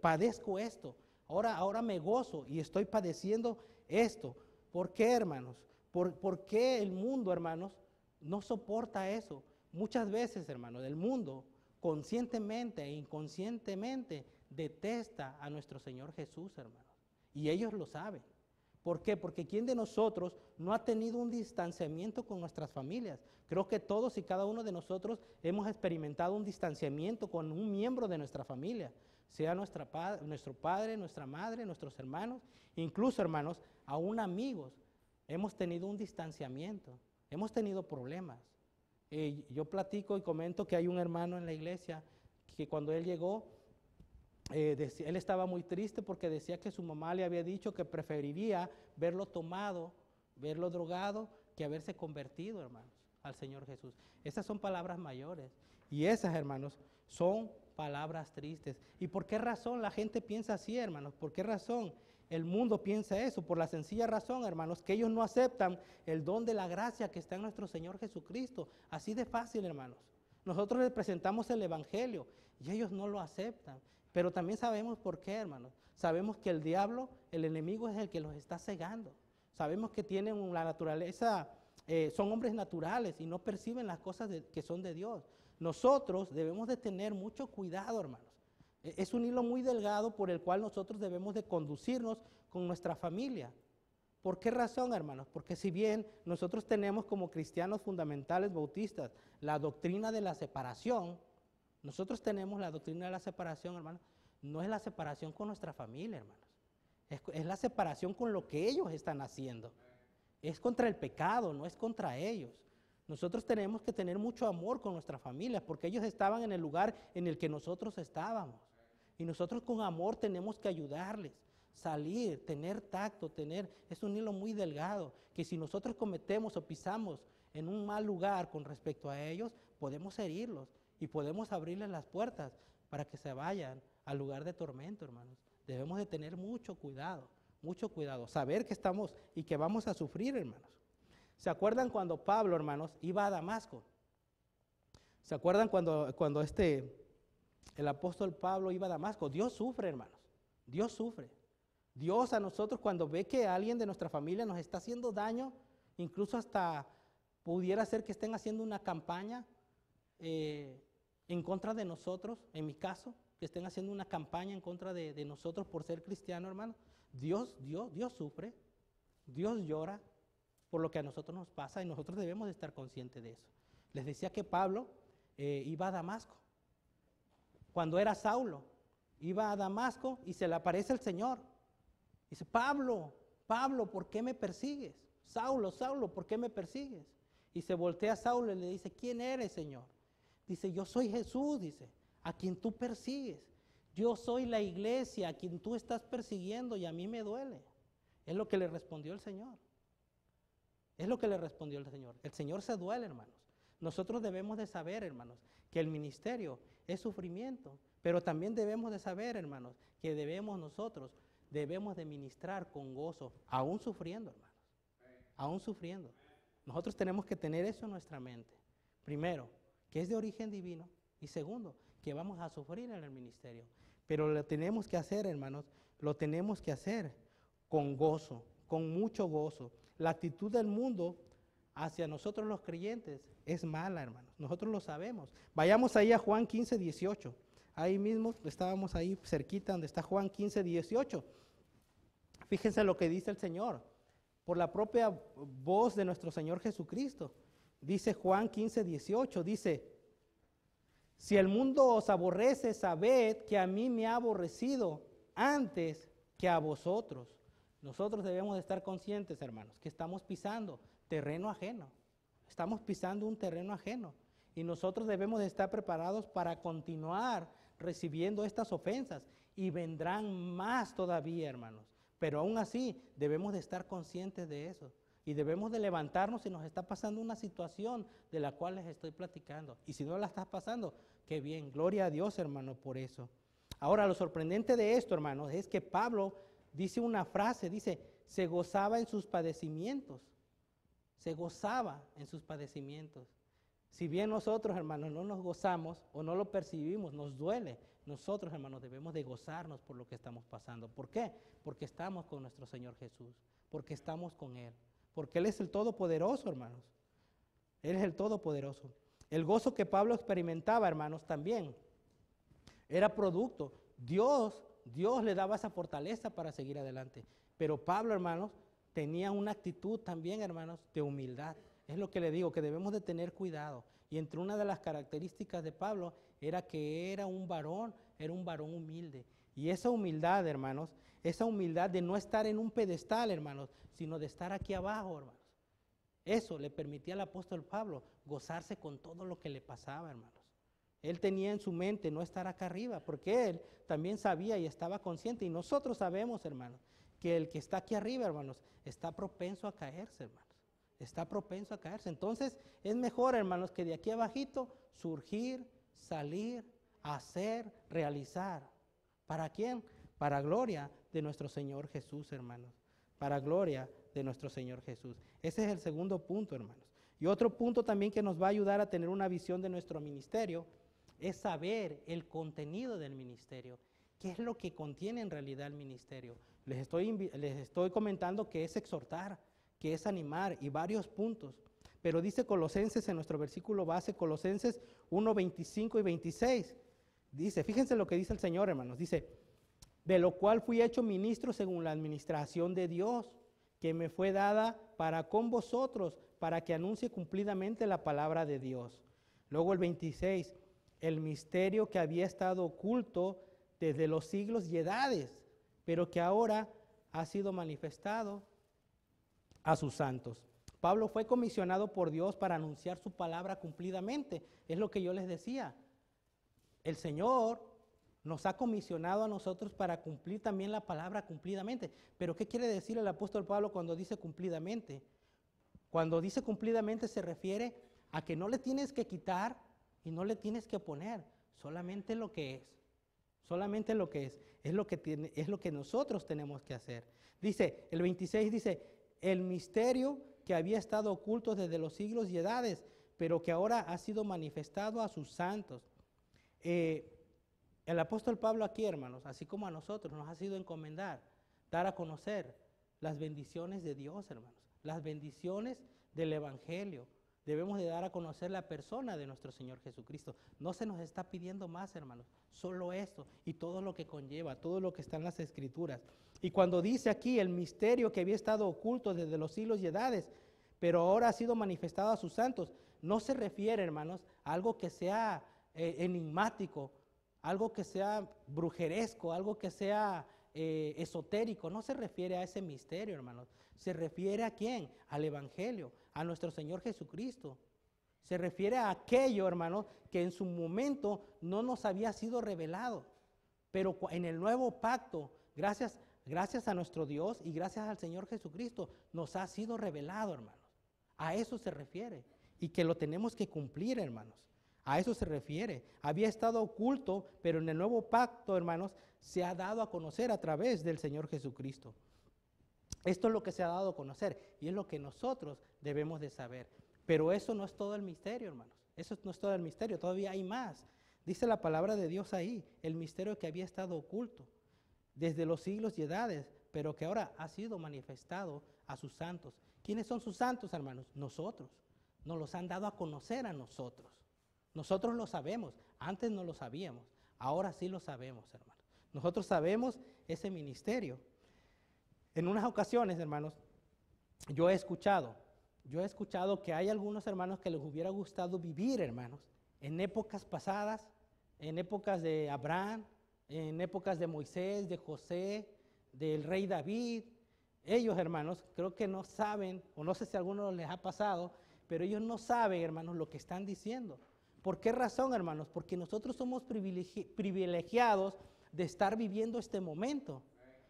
padezco esto, ahora me gozo y estoy padeciendo esto. ¿Por qué, hermanos? ¿Por qué el mundo, hermanos, no soporta eso? Muchas veces, hermanos, el mundo conscientemente e inconscientemente detesta a nuestro Señor Jesús, hermanos. Y ellos lo saben. ¿Por qué? Porque ¿quién de nosotros no ha tenido un distanciamiento con nuestras familias? Creo que todos y cada uno de nosotros hemos experimentado un distanciamiento con un miembro de nuestra familia, sea nuestro padre, nuestra madre, nuestros hermanos, incluso, hermanos, aún amigos. Hemos tenido un distanciamiento, hemos tenido problemas. Yo platico y comento que hay un hermano en la iglesia que cuando él llegó, él estaba muy triste porque decía que su mamá le había dicho que preferiría verlo tomado, verlo drogado, que haberse convertido, hermanos, al Señor Jesús. Esas son palabras mayores y esas, hermanos, son palabras tristes. ¿Y por qué razón la gente piensa así, hermanos? ¿Por qué razón el mundo piensa eso? Por la sencilla razón, hermanos, que ellos no aceptan el don de la gracia que está en nuestro Señor Jesucristo. Así de fácil, hermanos. Nosotros les presentamos el Evangelio y ellos no lo aceptan. Pero también sabemos por qué, hermanos. Sabemos que el diablo, el enemigo, es el que los está cegando. Sabemos que tienen la naturaleza, son hombres naturales y no perciben las cosas que son de Dios. Nosotros debemos de tener mucho cuidado, hermanos. Es un hilo muy delgado por el cual nosotros debemos de conducirnos con nuestra familia. ¿Por qué razón, hermanos? Porque si bien nosotros tenemos como cristianos fundamentales bautistas la doctrina de la separación, nosotros tenemos la doctrina de la separación, hermanos, no es la separación con nuestra familia, hermanos. Es la separación con lo que ellos están haciendo. Es contra el pecado, no es contra ellos. Nosotros tenemos que tener mucho amor con nuestra familia porque ellos estaban en el lugar en el que nosotros estábamos. Y nosotros con amor tenemos que ayudarles, salir, tener tacto, es un hilo muy delgado, que si nosotros cometemos o pisamos en un mal lugar con respecto a ellos, podemos herirlos y podemos abrirles las puertas para que se vayan al lugar de tormento, hermanos. Debemos de tener mucho cuidado, saber que estamos y que vamos a sufrir, hermanos. ¿Se acuerdan cuando Pablo, hermanos, iba a Damasco? ¿Se acuerdan cuando el apóstol Pablo iba a Damasco? Dios sufre, hermanos. Dios sufre. Dios a nosotros cuando ve que alguien de nuestra familia nos está haciendo daño, incluso hasta pudiera ser que estén haciendo una campaña en contra de nosotros, en mi caso, que estén haciendo una campaña en contra de nosotros por ser cristiano, hermano. Dios sufre, Dios llora por lo que a nosotros nos pasa y nosotros debemos de estar conscientes de eso. Les decía que Pablo iba a Damasco. Cuando era Saulo, iba a Damasco y se le aparece el Señor. Dice, Pablo, ¿por qué me persigues? Saulo, ¿por qué me persigues? Y se voltea a Saulo y le dice, ¿quién eres, Señor? Dice, yo soy Jesús, dice, a quien tú persigues. Yo soy la iglesia a quien tú estás persiguiendo y a mí me duele. Es lo que le respondió el Señor. Es lo que le respondió el Señor. El Señor se duele, hermanos. Nosotros debemos de saber, hermanos, que el ministerio es sufrimiento, pero también debemos de saber, hermanos, que nosotros debemos de ministrar con gozo, aún sufriendo, hermanos, aún sufriendo. Nosotros tenemos que tener eso en nuestra mente. Primero, que es de origen divino, y segundo, que vamos a sufrir en el ministerio. Pero lo tenemos que hacer, hermanos, lo tenemos que hacer con gozo, con mucho gozo. La actitud del mundo hacia nosotros los creyentes es mala, hermanos. Nosotros lo sabemos. Vayamos ahí a Juan 15, 18. Ahí mismo, estábamos ahí cerquita donde está Juan 15, 18. Fíjense lo que dice el Señor. Por la propia voz de nuestro Señor Jesucristo. Dice Juan 15, 18. Dice, si el mundo os aborrece, sabed que a mí me ha aborrecido antes que a vosotros. Nosotros debemos de estar conscientes, hermanos, que estamos pisando terreno ajeno. Estamos pisando un terreno ajeno. Y nosotros debemos de estar preparados para continuar recibiendo estas ofensas. Y vendrán más todavía, hermanos. Pero aún así, debemos de estar conscientes de eso. Y debemos de levantarnos si nos está pasando una situación de la cual les estoy platicando. Y si no la estás pasando, qué bien. Gloria a Dios, hermano, por eso. Ahora, lo sorprendente de esto, hermanos, es que Pablo dice una frase, dice, se gozaba en sus padecimientos. Se gozaba en sus padecimientos. Si bien nosotros, hermanos, no nos gozamos o no lo percibimos, nos duele, nosotros, hermanos, debemos de gozarnos por lo que estamos pasando. ¿Por qué? Porque estamos con nuestro Señor Jesús, porque estamos con Él, porque Él es el Todopoderoso, hermanos. Él es el Todopoderoso. El gozo que Pablo experimentaba, hermanos, también era producto. Dios le daba esa fortaleza para seguir adelante. Pero Pablo, hermanos, tenía una actitud también, hermanos, de humildad. Es lo que le digo, que debemos de tener cuidado. Y entre una de las características de Pablo era que era un varón humilde. Y esa humildad, hermanos, esa humildad de no estar en un pedestal, hermanos, sino de estar aquí abajo, hermanos. Eso le permitía al apóstol Pablo gozarse con todo lo que le pasaba, hermanos. Él tenía en su mente no estar acá arriba, porque él también sabía y estaba consciente. Y nosotros sabemos, hermanos, que el que está aquí arriba, hermanos, está propenso a caerse, hermanos. Está propenso a caerse. Entonces, es mejor, hermanos, que de aquí abajito surgir, salir, hacer, realizar. ¿Para quién? Para gloria de nuestro Señor Jesús, hermanos. Para gloria de nuestro Señor Jesús. Ese es el segundo punto, hermanos. Y otro punto también que nos va a ayudar a tener una visión de nuestro ministerio es saber el contenido del ministerio. ¿Qué es lo que contiene en realidad el ministerio? Les estoy comentando que es exhortar, que es animar y varios puntos. Pero dice Colosenses en nuestro versículo base, Colosenses 1, 25 y 26. Dice, fíjense lo que dice el Señor, hermanos. Dice, de lo cual fui hecho ministro según la administración de Dios, que me fue dada para con vosotros, para que anuncie cumplidamente la palabra de Dios. Luego el 26, el misterio que había estado oculto desde los siglos y edades, pero que ahora ha sido manifestado a sus santos. Pablo fue comisionado por Dios para anunciar su palabra cumplidamente. Es lo que yo les decía. El Señor nos ha comisionado a nosotros para cumplir también la palabra cumplidamente. Pero ¿qué quiere decir el apóstol Pablo cuando dice cumplidamente? Cuando dice cumplidamente se refiere a que no le tienes que quitar y no le tienes que poner, solamente lo que es. Solamente lo que es lo que nosotros tenemos que hacer. Dice, el 26 dice, el misterio que había estado oculto desde los siglos y edades, pero que ahora ha sido manifestado a sus santos. El apóstol Pablo aquí, hermanos, así como a nosotros, nos ha sido encomendar, dar a conocer las bendiciones de Dios, hermanos, las bendiciones del Evangelio, debemos de dar a conocer la persona de nuestro Señor Jesucristo. No se nos está pidiendo más, hermanos, solo esto y todo lo que conlleva, todo lo que está en las Escrituras. Y cuando dice aquí el misterio que había estado oculto desde los siglos y edades, pero ahora ha sido manifestado a sus santos, no se refiere, hermanos, a algo que sea enigmático, algo que sea brujeresco, algo que sea esotérico. No se refiere a ese misterio, hermanos. Se refiere ¿a quién? Al Evangelio, a nuestro Señor Jesucristo. Se refiere a aquello, hermanos, que en su momento no nos había sido revelado. Pero en el nuevo pacto, gracias a nuestro Dios y gracias al Señor Jesucristo, nos ha sido revelado, hermanos. A eso se refiere. Y que lo tenemos que cumplir, hermanos. A eso se refiere. Había estado oculto, pero en el nuevo pacto, hermanos, se ha dado a conocer a través del Señor Jesucristo. Esto es lo que se ha dado a conocer y es lo que nosotros debemos de saber. Pero eso no es todo el misterio, hermanos. Eso no es todo el misterio, todavía hay más. Dice la palabra de Dios ahí, el misterio que había estado oculto desde los siglos y edades, pero que ahora ha sido manifestado a sus santos. ¿Quiénes son sus santos, hermanos? Nosotros. Nos los han dado a conocer a nosotros. Nosotros lo sabemos, antes no lo sabíamos, ahora sí lo sabemos, hermanos. Nosotros sabemos ese ministerio. En unas ocasiones, hermanos, yo he escuchado que hay algunos hermanos que les hubiera gustado vivir, hermanos, en épocas pasadas, en épocas de Abraham, en épocas de Moisés, de José, del rey David. Ellos, hermanos, creo que no saben, o no sé si a algunos les ha pasado, pero ellos no saben, hermanos, lo que están diciendo. ¿Por qué razón, hermanos? Porque nosotros somos privilegiados de estar viviendo este momento,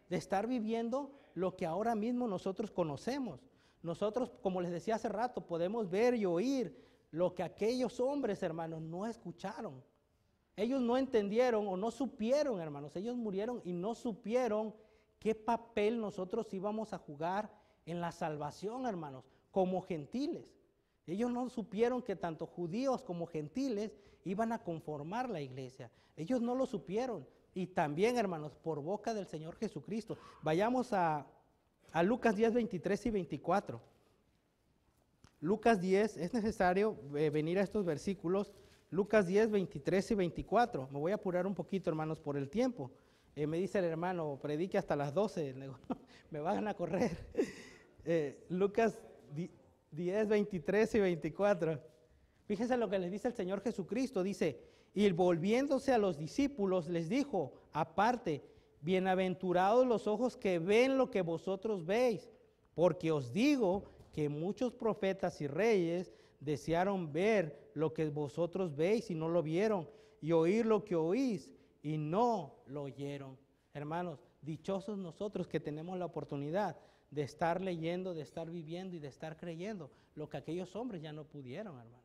de estar viviendo lo que ahora mismo nosotros conocemos. Nosotros, como les decía hace rato, podemos ver y oír lo que aquellos hombres, hermanos, no escucharon. Ellos no entendieron o no supieron, hermanos. Ellos murieron y no supieron qué papel nosotros íbamos a jugar en la salvación, hermanos, como gentiles. Ellos no supieron que tanto judíos como gentiles iban a conformar la iglesia. Ellos no lo supieron. Y también, hermanos, por boca del Señor Jesucristo. Vayamos a Lucas 10, 23 y 24. Lucas 10, es necesario venir a estos versículos. Lucas 10, 23 y 24. Me voy a apurar un poquito, hermanos, por el tiempo. Me dice el hermano, predique hasta las 12. Me van a correr. Lucas 10, 23 y 24. Fíjense lo que les dice el Señor Jesucristo. Dice, y volviéndose a los discípulos les dijo, aparte, bienaventurados los ojos que ven lo que vosotros veis, porque os digo que muchos profetas y reyes desearon ver lo que vosotros veis y no lo vieron, y oír lo que oís y no lo oyeron. Hermanos, dichosos nosotros que tenemos la oportunidad de estar leyendo, de estar viviendo y de estar creyendo lo que aquellos hombres ya no pudieron, hermanos.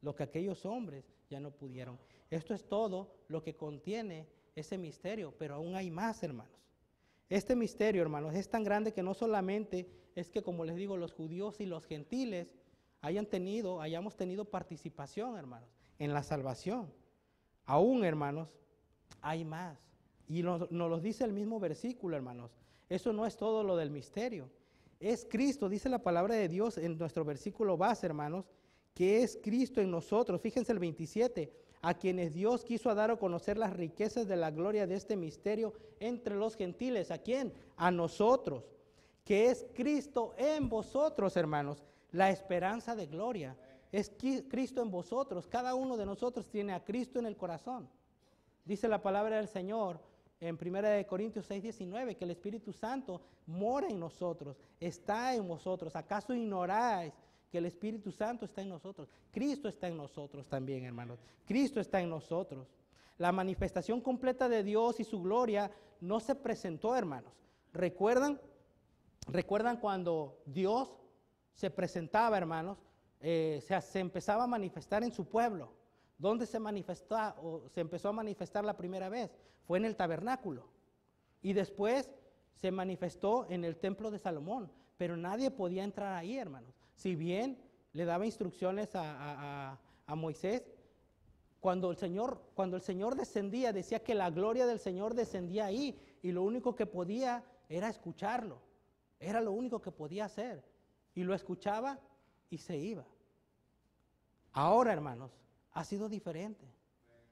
Lo que aquellos hombres ya no pudieron. Esto es todo lo que contiene ese misterio, pero aún hay más, hermanos. Este misterio, hermanos, es tan grande que no solamente es que, como les digo, los judíos y los gentiles hayamos tenido participación, hermanos, en la salvación. Aún, hermanos, hay más. Y nos lo dice el mismo versículo, hermanos. Eso no es todo lo del misterio. Es Cristo, dice la palabra de Dios en nuestro versículo base, hermanos, que es Cristo en nosotros. Fíjense el 27, a quienes Dios quiso dar a conocer las riquezas de la gloria de este misterio entre los gentiles. ¿A quién? A nosotros, que es Cristo en vosotros, hermanos, la esperanza de gloria. Es Cristo en vosotros. Cada uno de nosotros tiene a Cristo en el corazón. Dice la palabra del Señor en 1 Corintios 6, 19, que el Espíritu Santo mora en nosotros, está en vosotros. ¿Acaso ignoráis que el Espíritu Santo está en nosotros? Cristo está en nosotros también, hermanos. Cristo está en nosotros. La manifestación completa de Dios y su gloria no se presentó, hermanos. ¿Recuerdan cuando Dios se presentaba, hermanos? Se empezaba a manifestar en su pueblo. ¿Dónde se manifestó o se empezó a manifestar la primera vez? Fue en el tabernáculo. Y después se manifestó en el templo de Salomón. Pero nadie podía entrar ahí, hermanos. Si bien le daba instrucciones a Moisés, cuando el Señor descendía, decía que la gloria del Señor descendía ahí. Y lo único que podía era escucharlo. Era lo único que podía hacer. Y lo escuchaba y se iba. Ahora, hermanos, ha sido diferente.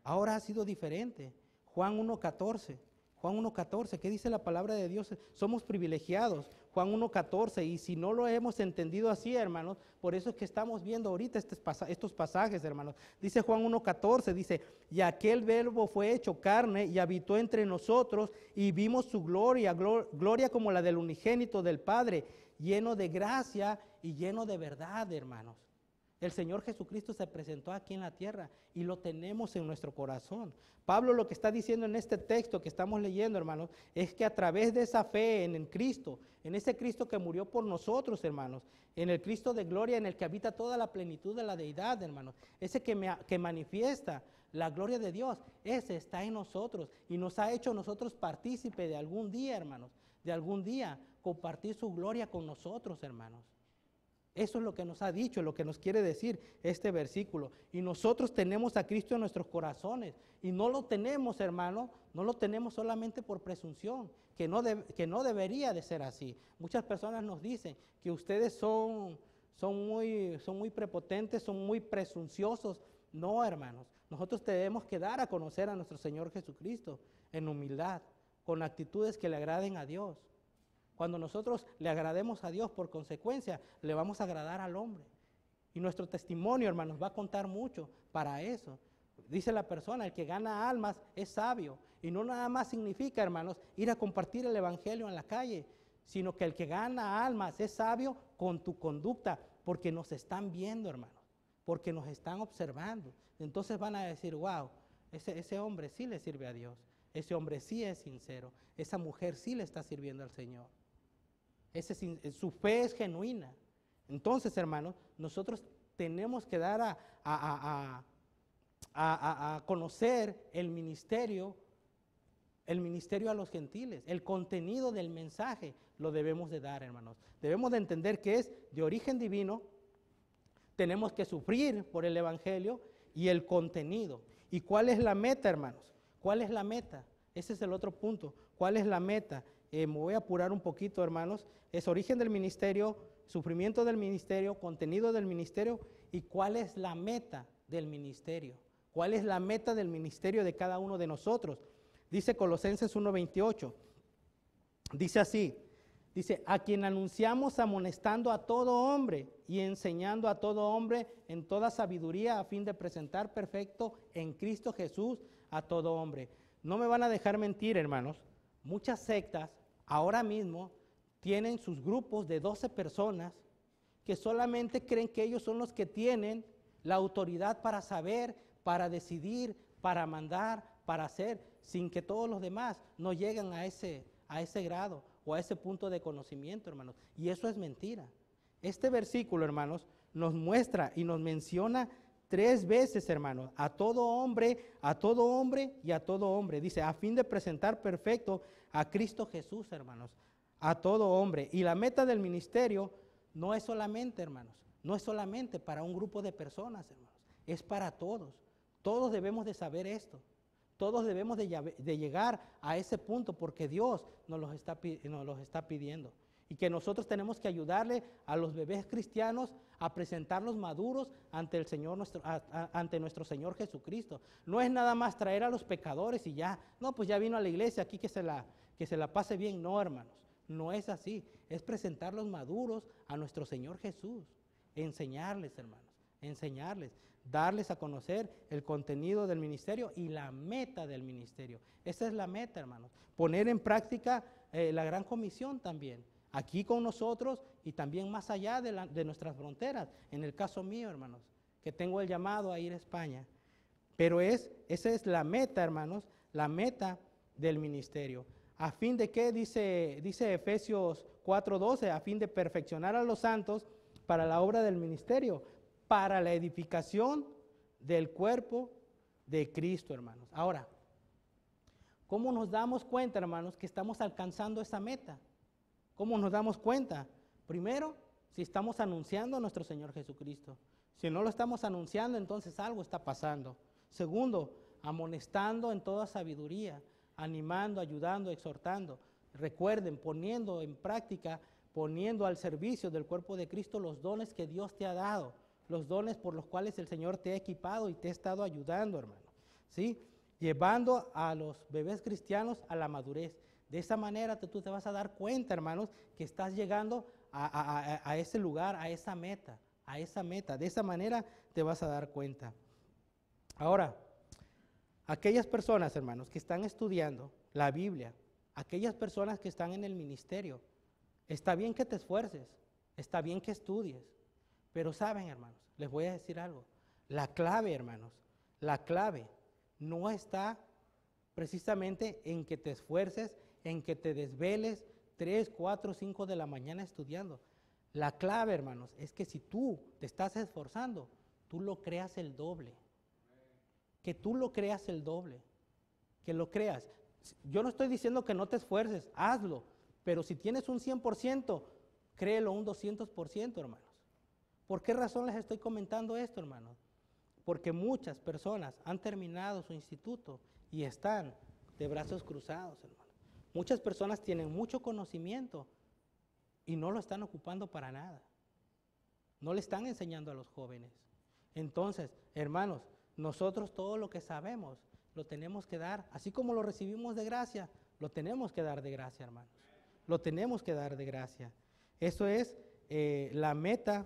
Ahora ha sido diferente. Juan 1:14. Juan 1:14, ¿qué dice la palabra de Dios? Somos privilegiados. Juan 1:14, y si no lo hemos entendido así, hermanos, por eso es que estamos viendo ahorita estos pasajes, hermanos. Dice Juan 1:14, dice, y aquel verbo fue hecho carne y habitó entre nosotros y vimos su gloria, gloria como la del unigénito del Padre, lleno de gracia y lleno de verdad, hermanos. El Señor Jesucristo se presentó aquí en la tierra y lo tenemos en nuestro corazón. Pablo lo que está diciendo en este texto que estamos leyendo, hermanos, es que a través de esa fe en Cristo, en ese Cristo que murió por nosotros, hermanos, en el Cristo de gloria en el que habita toda la plenitud de la deidad, hermanos, ese que manifiesta la gloria de Dios, ese está en nosotros y nos ha hecho nosotros partícipe de algún día, hermanos, de algún día compartir su gloria con nosotros, hermanos. Eso es lo que nos ha dicho, lo que nos quiere decir este versículo. Y nosotros tenemos a Cristo en nuestros corazones. Y no lo tenemos, hermano, no lo tenemos solamente por presunción, que no debería de ser así. Muchas personas nos dicen que ustedes son muy prepotentes, son muy presunciosos. No, hermanos, nosotros tenemos que dar a conocer a nuestro Señor Jesucristo en humildad, con actitudes que le agraden a Dios. Cuando nosotros le agrademos a Dios, por consecuencia, le vamos a agradar al hombre. Y nuestro testimonio, hermanos, va a contar mucho para eso. Dice la persona, el que gana almas es sabio. Y no nada más significa, hermanos, ir a compartir el evangelio en la calle, sino que el que gana almas es sabio con tu conducta, porque nos están viendo, hermanos, porque nos están observando. Entonces van a decir, wow, ese hombre sí le sirve a Dios, ese hombre sí es sincero, esa mujer sí le está sirviendo al Señor. Su fe es genuina. Entonces, hermanos, nosotros tenemos que dar a conocer el ministerio a los gentiles. El contenido del mensaje lo debemos de dar, hermanos. Debemos de entender que es de origen divino. Tenemos que sufrir por el evangelio y el contenido. ¿Y cuál es la meta, hermanos? ¿Cuál es la meta? Ese es el otro punto. ¿Cuál es la meta? Me voy a apurar un poquito, hermanos. Es origen del ministerio, sufrimiento del ministerio, contenido del ministerio y cuál es la meta del ministerio. ¿Cuál es la meta del ministerio de cada uno de nosotros? Dice Colosenses 1:28. Dice así, dice, a quien anunciamos amonestando a todo hombre y enseñando a todo hombre en toda sabiduría a fin de presentar perfecto en Cristo Jesús a todo hombre. No me van a dejar mentir, hermanos. Muchas sectas ahora mismo tienen sus grupos de 12 personas que solamente creen que ellos son los que tienen la autoridad para saber, para decidir, para mandar, para hacer, sin que todos los demás no lleguen a ese grado o a ese punto de conocimiento, hermanos. Y eso es mentira. Este versículo, hermanos, nos muestra y nos menciona 3 veces, hermanos, a todo hombre y a todo hombre. Dice, a fin de presentar perfecto a Cristo Jesús, hermanos, a todo hombre. Y la meta del ministerio no es solamente, hermanos, no es solamente para un grupo de personas, hermanos, es para todos. Todos debemos de saber esto. Todos debemos de llegar a ese punto porque Dios nos los está pidiendo. Y que nosotros tenemos que ayudarle a los bebés cristianos a presentarlos maduros ante ante nuestro Señor Jesucristo. No es nada más traer a los pecadores y ya, no, pues ya vino a la iglesia aquí que se la pase bien. No, hermanos, no es así. Es presentarlos maduros a nuestro Señor Jesús. Enseñarles, hermanos, enseñarles, darles a conocer el contenido del ministerio y la meta del ministerio. Esa es la meta, hermanos. Poner en práctica la gran comisión también. Aquí con nosotros y también más allá de nuestras fronteras. En el caso mío, hermanos, que tengo el llamado a ir a España. Pero esa es la meta, hermanos, la meta del ministerio. ¿A fin de qué? Dice Efesios 4:12, a fin de perfeccionar a los santos para la obra del ministerio, para la edificación del cuerpo de Cristo, hermanos. Ahora, ¿cómo nos damos cuenta, hermanos, que estamos alcanzando esa meta? ¿Cómo nos damos cuenta? Primero, si estamos anunciando a nuestro Señor Jesucristo. Si no lo estamos anunciando, entonces algo está pasando. Segundo, amonestando en toda sabiduría, animando, ayudando, exhortando. Recuerden, poniendo en práctica, poniendo al servicio del cuerpo de Cristo los dones que Dios te ha dado. los dones por los cuales el Señor te ha equipado y te ha estado ayudando, hermano, ¿sí? Llevando a los bebés cristianos a la madurez. De esa manera tú te vas a dar cuenta, hermanos, que estás llegando a ese lugar, a esa meta. De esa manera te vas a dar cuenta. Ahora, aquellas personas, hermanos, que están estudiando la Biblia, aquellas personas que están en el ministerio, está bien que te esfuerces, está bien que estudies, pero saben, hermanos, les voy a decir algo. La clave, hermanos, la clave no está precisamente en que te esfuerces, en que te desveles 3, 4, 5 de la mañana estudiando. La clave, hermanos, es que si tú te estás esforzando, tú lo creas el doble. Que tú lo creas el doble. Que lo creas. Yo no estoy diciendo que no te esfuerces, hazlo. Pero si tienes un 100%, créelo un 200%, hermanos. ¿Por qué razón les estoy comentando esto, hermanos? Porque muchas personas han terminado su instituto y están de brazos cruzados, hermanos. Muchas personas tienen mucho conocimiento y no lo están ocupando para nada. No le están enseñando a los jóvenes. Entonces, hermanos, nosotros todo lo que sabemos lo tenemos que dar, así como lo recibimos de gracia, lo tenemos que dar de gracia, hermanos. Lo tenemos que dar de gracia. Eso es la meta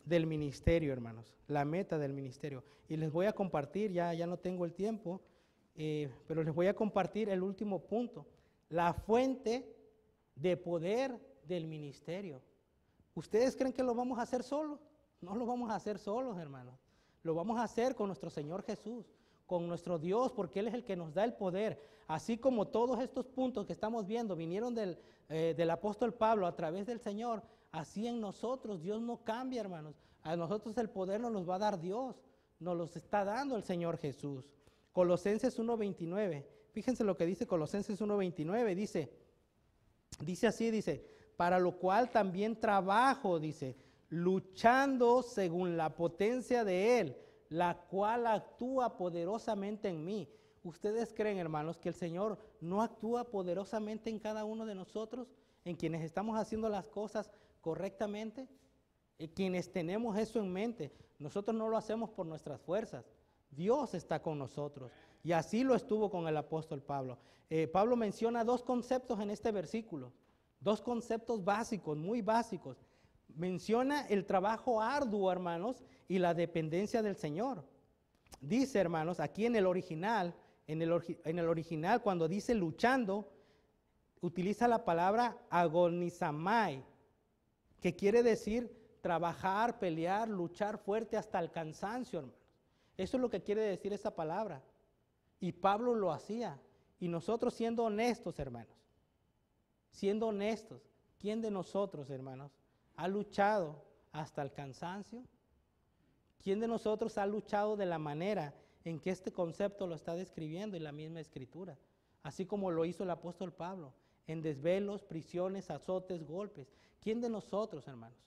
del ministerio, hermanos. La meta del ministerio. Y les voy a compartir, ya no tengo el tiempo, pero les voy a compartir el último punto. La fuente de poder del ministerio. ¿Ustedes creen que lo vamos a hacer solos? No lo vamos a hacer solos, hermanos. Lo vamos a hacer con nuestro Señor Jesús, con nuestro Dios, porque Él es el que nos da el poder. Así como todos estos puntos que estamos viendo vinieron del apóstol Pablo a través del Señor, así en nosotros Dios no cambia, hermanos. A nosotros el poder nos los va a dar Dios, nos los está dando el Señor Jesús. Colosenses 1:29, fíjense lo que dice Colosenses 1:29, dice así, para lo cual también trabajo, dice, luchando según la potencia de Él, la cual actúa poderosamente en mí. ¿Ustedes creen, hermanos, que el Señor no actúa poderosamente en cada uno de nosotros, en quienes estamos haciendo las cosas correctamente? Quienes tenemos eso en mente, nosotros no lo hacemos por nuestras fuerzas. Dios está con nosotros y así lo estuvo con el apóstol Pablo. Pablo menciona dos conceptos en este versículo, dos conceptos básicos, muy básicos. Menciona el trabajo arduo, hermanos, y la dependencia del Señor. Dice, hermanos, aquí en el original, cuando dice luchando, utiliza la palabra agonizamai, que quiere decir trabajar, pelear, luchar fuerte hasta el cansancio, hermanos. Eso es lo que quiere decir esa palabra. Y Pablo lo hacía. Y nosotros siendo honestos, hermanos, siendo honestos, ¿quién de nosotros, hermanos, ha luchado hasta el cansancio? ¿Quién de nosotros ha luchado de la manera en que este concepto lo está describiendo en la misma Escritura? Así como lo hizo el apóstol Pablo, en desvelos, prisiones, azotes, golpes. ¿Quién de nosotros, hermanos?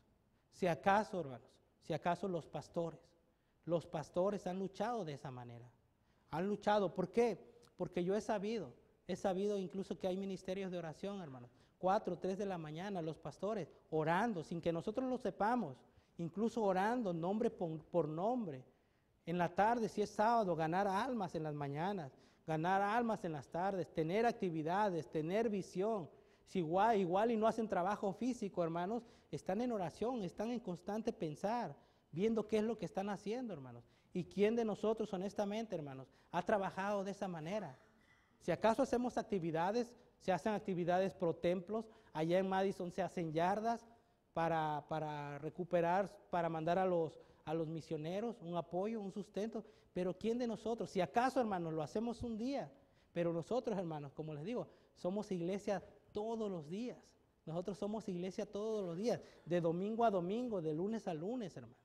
Si acaso, hermanos, los pastores han luchado de esa manera. Han luchado, ¿por qué? Porque yo he sabido incluso que hay ministerios de oración, hermanos. 4, 3 de la mañana, los pastores orando, sin que nosotros lo sepamos, incluso orando nombre por nombre. En la tarde, si es sábado, ganar almas en las mañanas, ganar almas en las tardes, tener actividades, tener visión. Si igual y no hacen trabajo físico, hermanos, están en oración, están en constante pensar, viendo qué es lo que están haciendo, hermanos. ¿Y quién de nosotros, honestamente, hermanos, ha trabajado de esa manera? Si acaso hacemos actividades, se hacen actividades pro templos, allá en Madison se hacen yardas para recuperar, para mandar a los misioneros un apoyo, un sustento, pero ¿quién de nosotros? Si acaso, hermanos, lo hacemos un día, pero nosotros, hermanos, como les digo, somos iglesia todos los días. Nosotros somos iglesia todos los días, de domingo a domingo, de lunes a lunes, hermanos.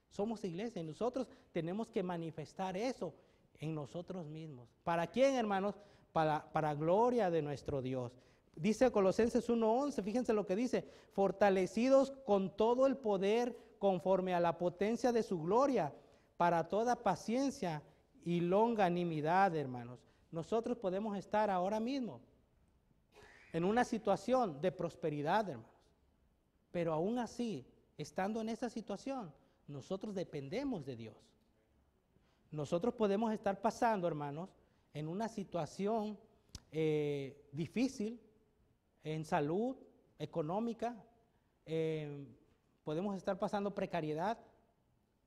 Somos iglesia y nosotros tenemos que manifestar eso en nosotros mismos. ¿Para quién, hermanos? Para gloria de nuestro Dios. Dice Colosenses 1:11, fíjense lo que dice, fortalecidos con todo el poder conforme a la potencia de su gloria, para toda paciencia y longanimidad, hermanos. Nosotros podemos estar ahora mismo en una situación de prosperidad, hermanos, pero aún así, estando en esa situación, nosotros dependemos de Dios. Nosotros podemos estar pasando, hermanos, en una situación difícil, en salud, económica, podemos estar pasando precariedad,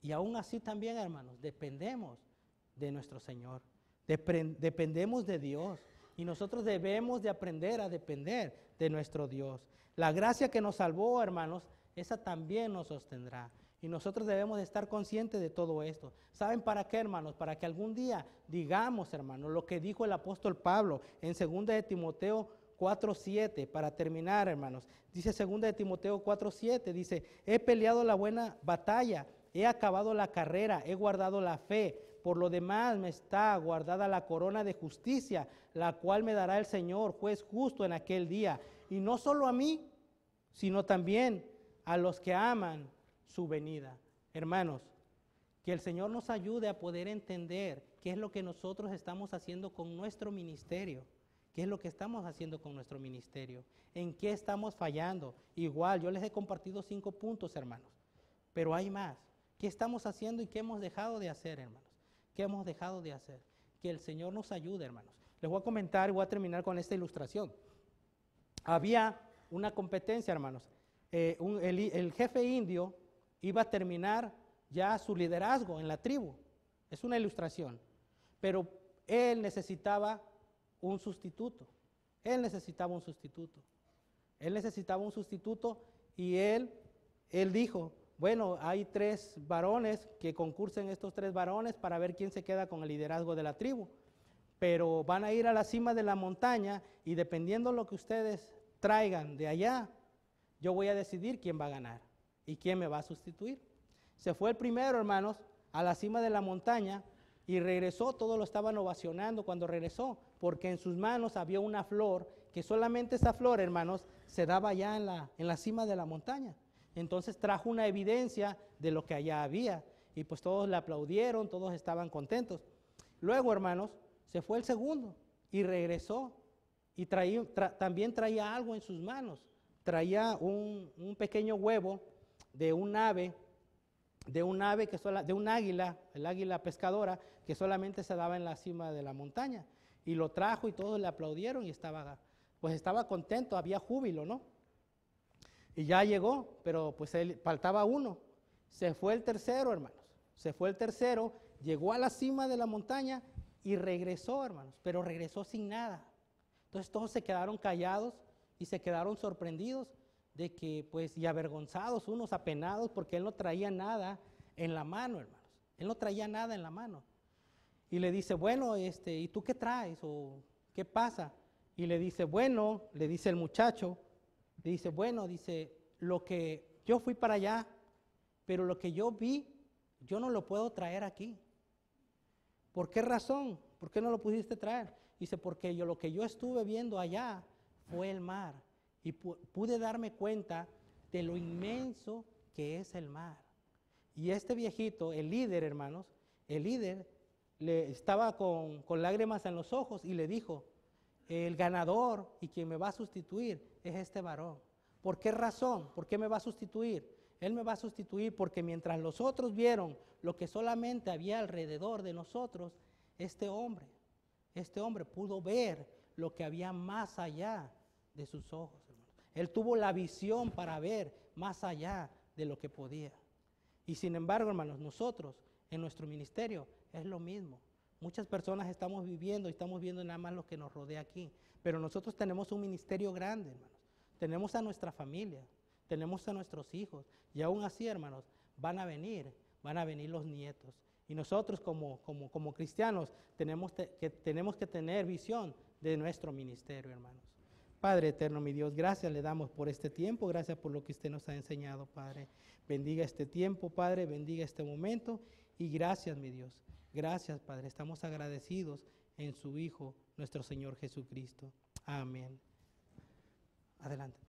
y aún así también, hermanos, dependemos de nuestro Señor, dependemos de Dios, y nosotros debemos de aprender a depender de nuestro Dios. La gracia que nos salvó, hermanos, esa también nos sostendrá. Y nosotros debemos de estar conscientes de todo esto. ¿Saben para qué, hermanos? Para que algún día digamos, hermanos, lo que dijo el apóstol Pablo en 2 de Timoteo 4:7, para terminar, hermanos. Dice 2 de Timoteo 4:7, dice, he peleado la buena batalla, he acabado la carrera, he guardado la fe. Por lo demás me está guardada la corona de justicia, la cual me dará el Señor, juez justo en aquel día. Y no solo a mí, sino también a los que aman su venida. Hermanos, que el Señor nos ayude a poder entender qué es lo que nosotros estamos haciendo con nuestro ministerio. ¿Qué es lo que estamos haciendo con nuestro ministerio? ¿En qué estamos fallando? Igual, yo les he compartido 5 puntos, hermanos, pero hay más. ¿Qué estamos haciendo y qué hemos dejado de hacer, hermanos? ¿Qué hemos dejado de hacer? Que el Señor nos ayude, hermanos. Les voy a comentar y voy a terminar con esta ilustración. Había una competencia, hermanos. El jefe indio iba a terminar ya su liderazgo en la tribu. Es una ilustración. Pero él necesitaba un sustituto. Él necesitaba un sustituto. Él necesitaba un sustituto y él dijo, bueno, hay 3 varones que concursen, estos 3 varones, para ver quién se queda con el liderazgo de la tribu. Pero van a ir a la cima de la montaña y dependiendo de lo que ustedes traigan de allá, yo voy a decidir quién va a ganar y quién me va a sustituir. Se fue el primero, hermanos, a la cima de la montaña y regresó, todos lo estaban ovacionando cuando regresó, porque en sus manos había una flor, que solamente esa flor, hermanos, se daba allá en la cima de la montaña. Entonces trajo una evidencia de lo que allá había, y pues todos le aplaudieron, todos estaban contentos. Luego, hermanos, se fue el segundo y regresó, y también traía algo en sus manos. Traía un pequeño huevo de un ave, de un águila, el águila pescadora, que solamente se daba en la cima de la montaña. Y lo trajo y todos le aplaudieron y estaba contento, había júbilo, ¿no? Y ya llegó, pero pues faltaba uno. Se fue el tercero, hermanos. Se fue el tercero, llegó a la cima de la montaña y regresó, hermanos, pero regresó sin nada. Entonces todos se quedaron callados y se quedaron sorprendidos de que, pues, y avergonzados, unos apenados, porque él no traía nada en la mano, hermanos. Él no traía nada en la mano. Y le dice, bueno, ¿y tú qué traes? ¿O qué pasa? Y le dice, bueno, le dice el muchacho, le dice, bueno, dice, lo que yo fui para allá, pero lo que yo vi, yo no lo puedo traer aquí. ¿Por qué razón? ¿Por qué no lo pudiste traer? Dice, porque lo que yo estuve viendo allá fue el mar. Y pude darme cuenta de lo inmenso que es el mar. Y este viejito, el líder, hermanos, el líder estaba con lágrimas en los ojos y le dijo, el ganador y quien me va a sustituir es este varón. ¿Por qué razón? ¿Por qué me va a sustituir? Él me va a sustituir porque mientras los otros vieron lo que solamente había alrededor de nosotros, este hombre pudo ver lo que había más allá de sus ojos, hermanos. Él tuvo la visión para ver más allá de lo que podía. Y sin embargo, hermanos, nosotros en nuestro ministerio es lo mismo. Muchas personas estamos viendo nada más lo que nos rodea aquí, pero nosotros tenemos un ministerio grande, hermanos. Tenemos a nuestra familia, tenemos a nuestros hijos, y aún así, hermanos, van a venir los nietos. Y nosotros como cristianos tenemos que tener visión de nuestro ministerio, hermanos. Padre eterno, mi Dios, gracias le damos por este tiempo, gracias por lo que usted nos ha enseñado, Padre. Bendiga este tiempo, Padre, bendiga este momento, y gracias, mi Dios. Gracias, Padre, estamos agradecidos en su Hijo, nuestro Señor Jesucristo. Amén. Adelante.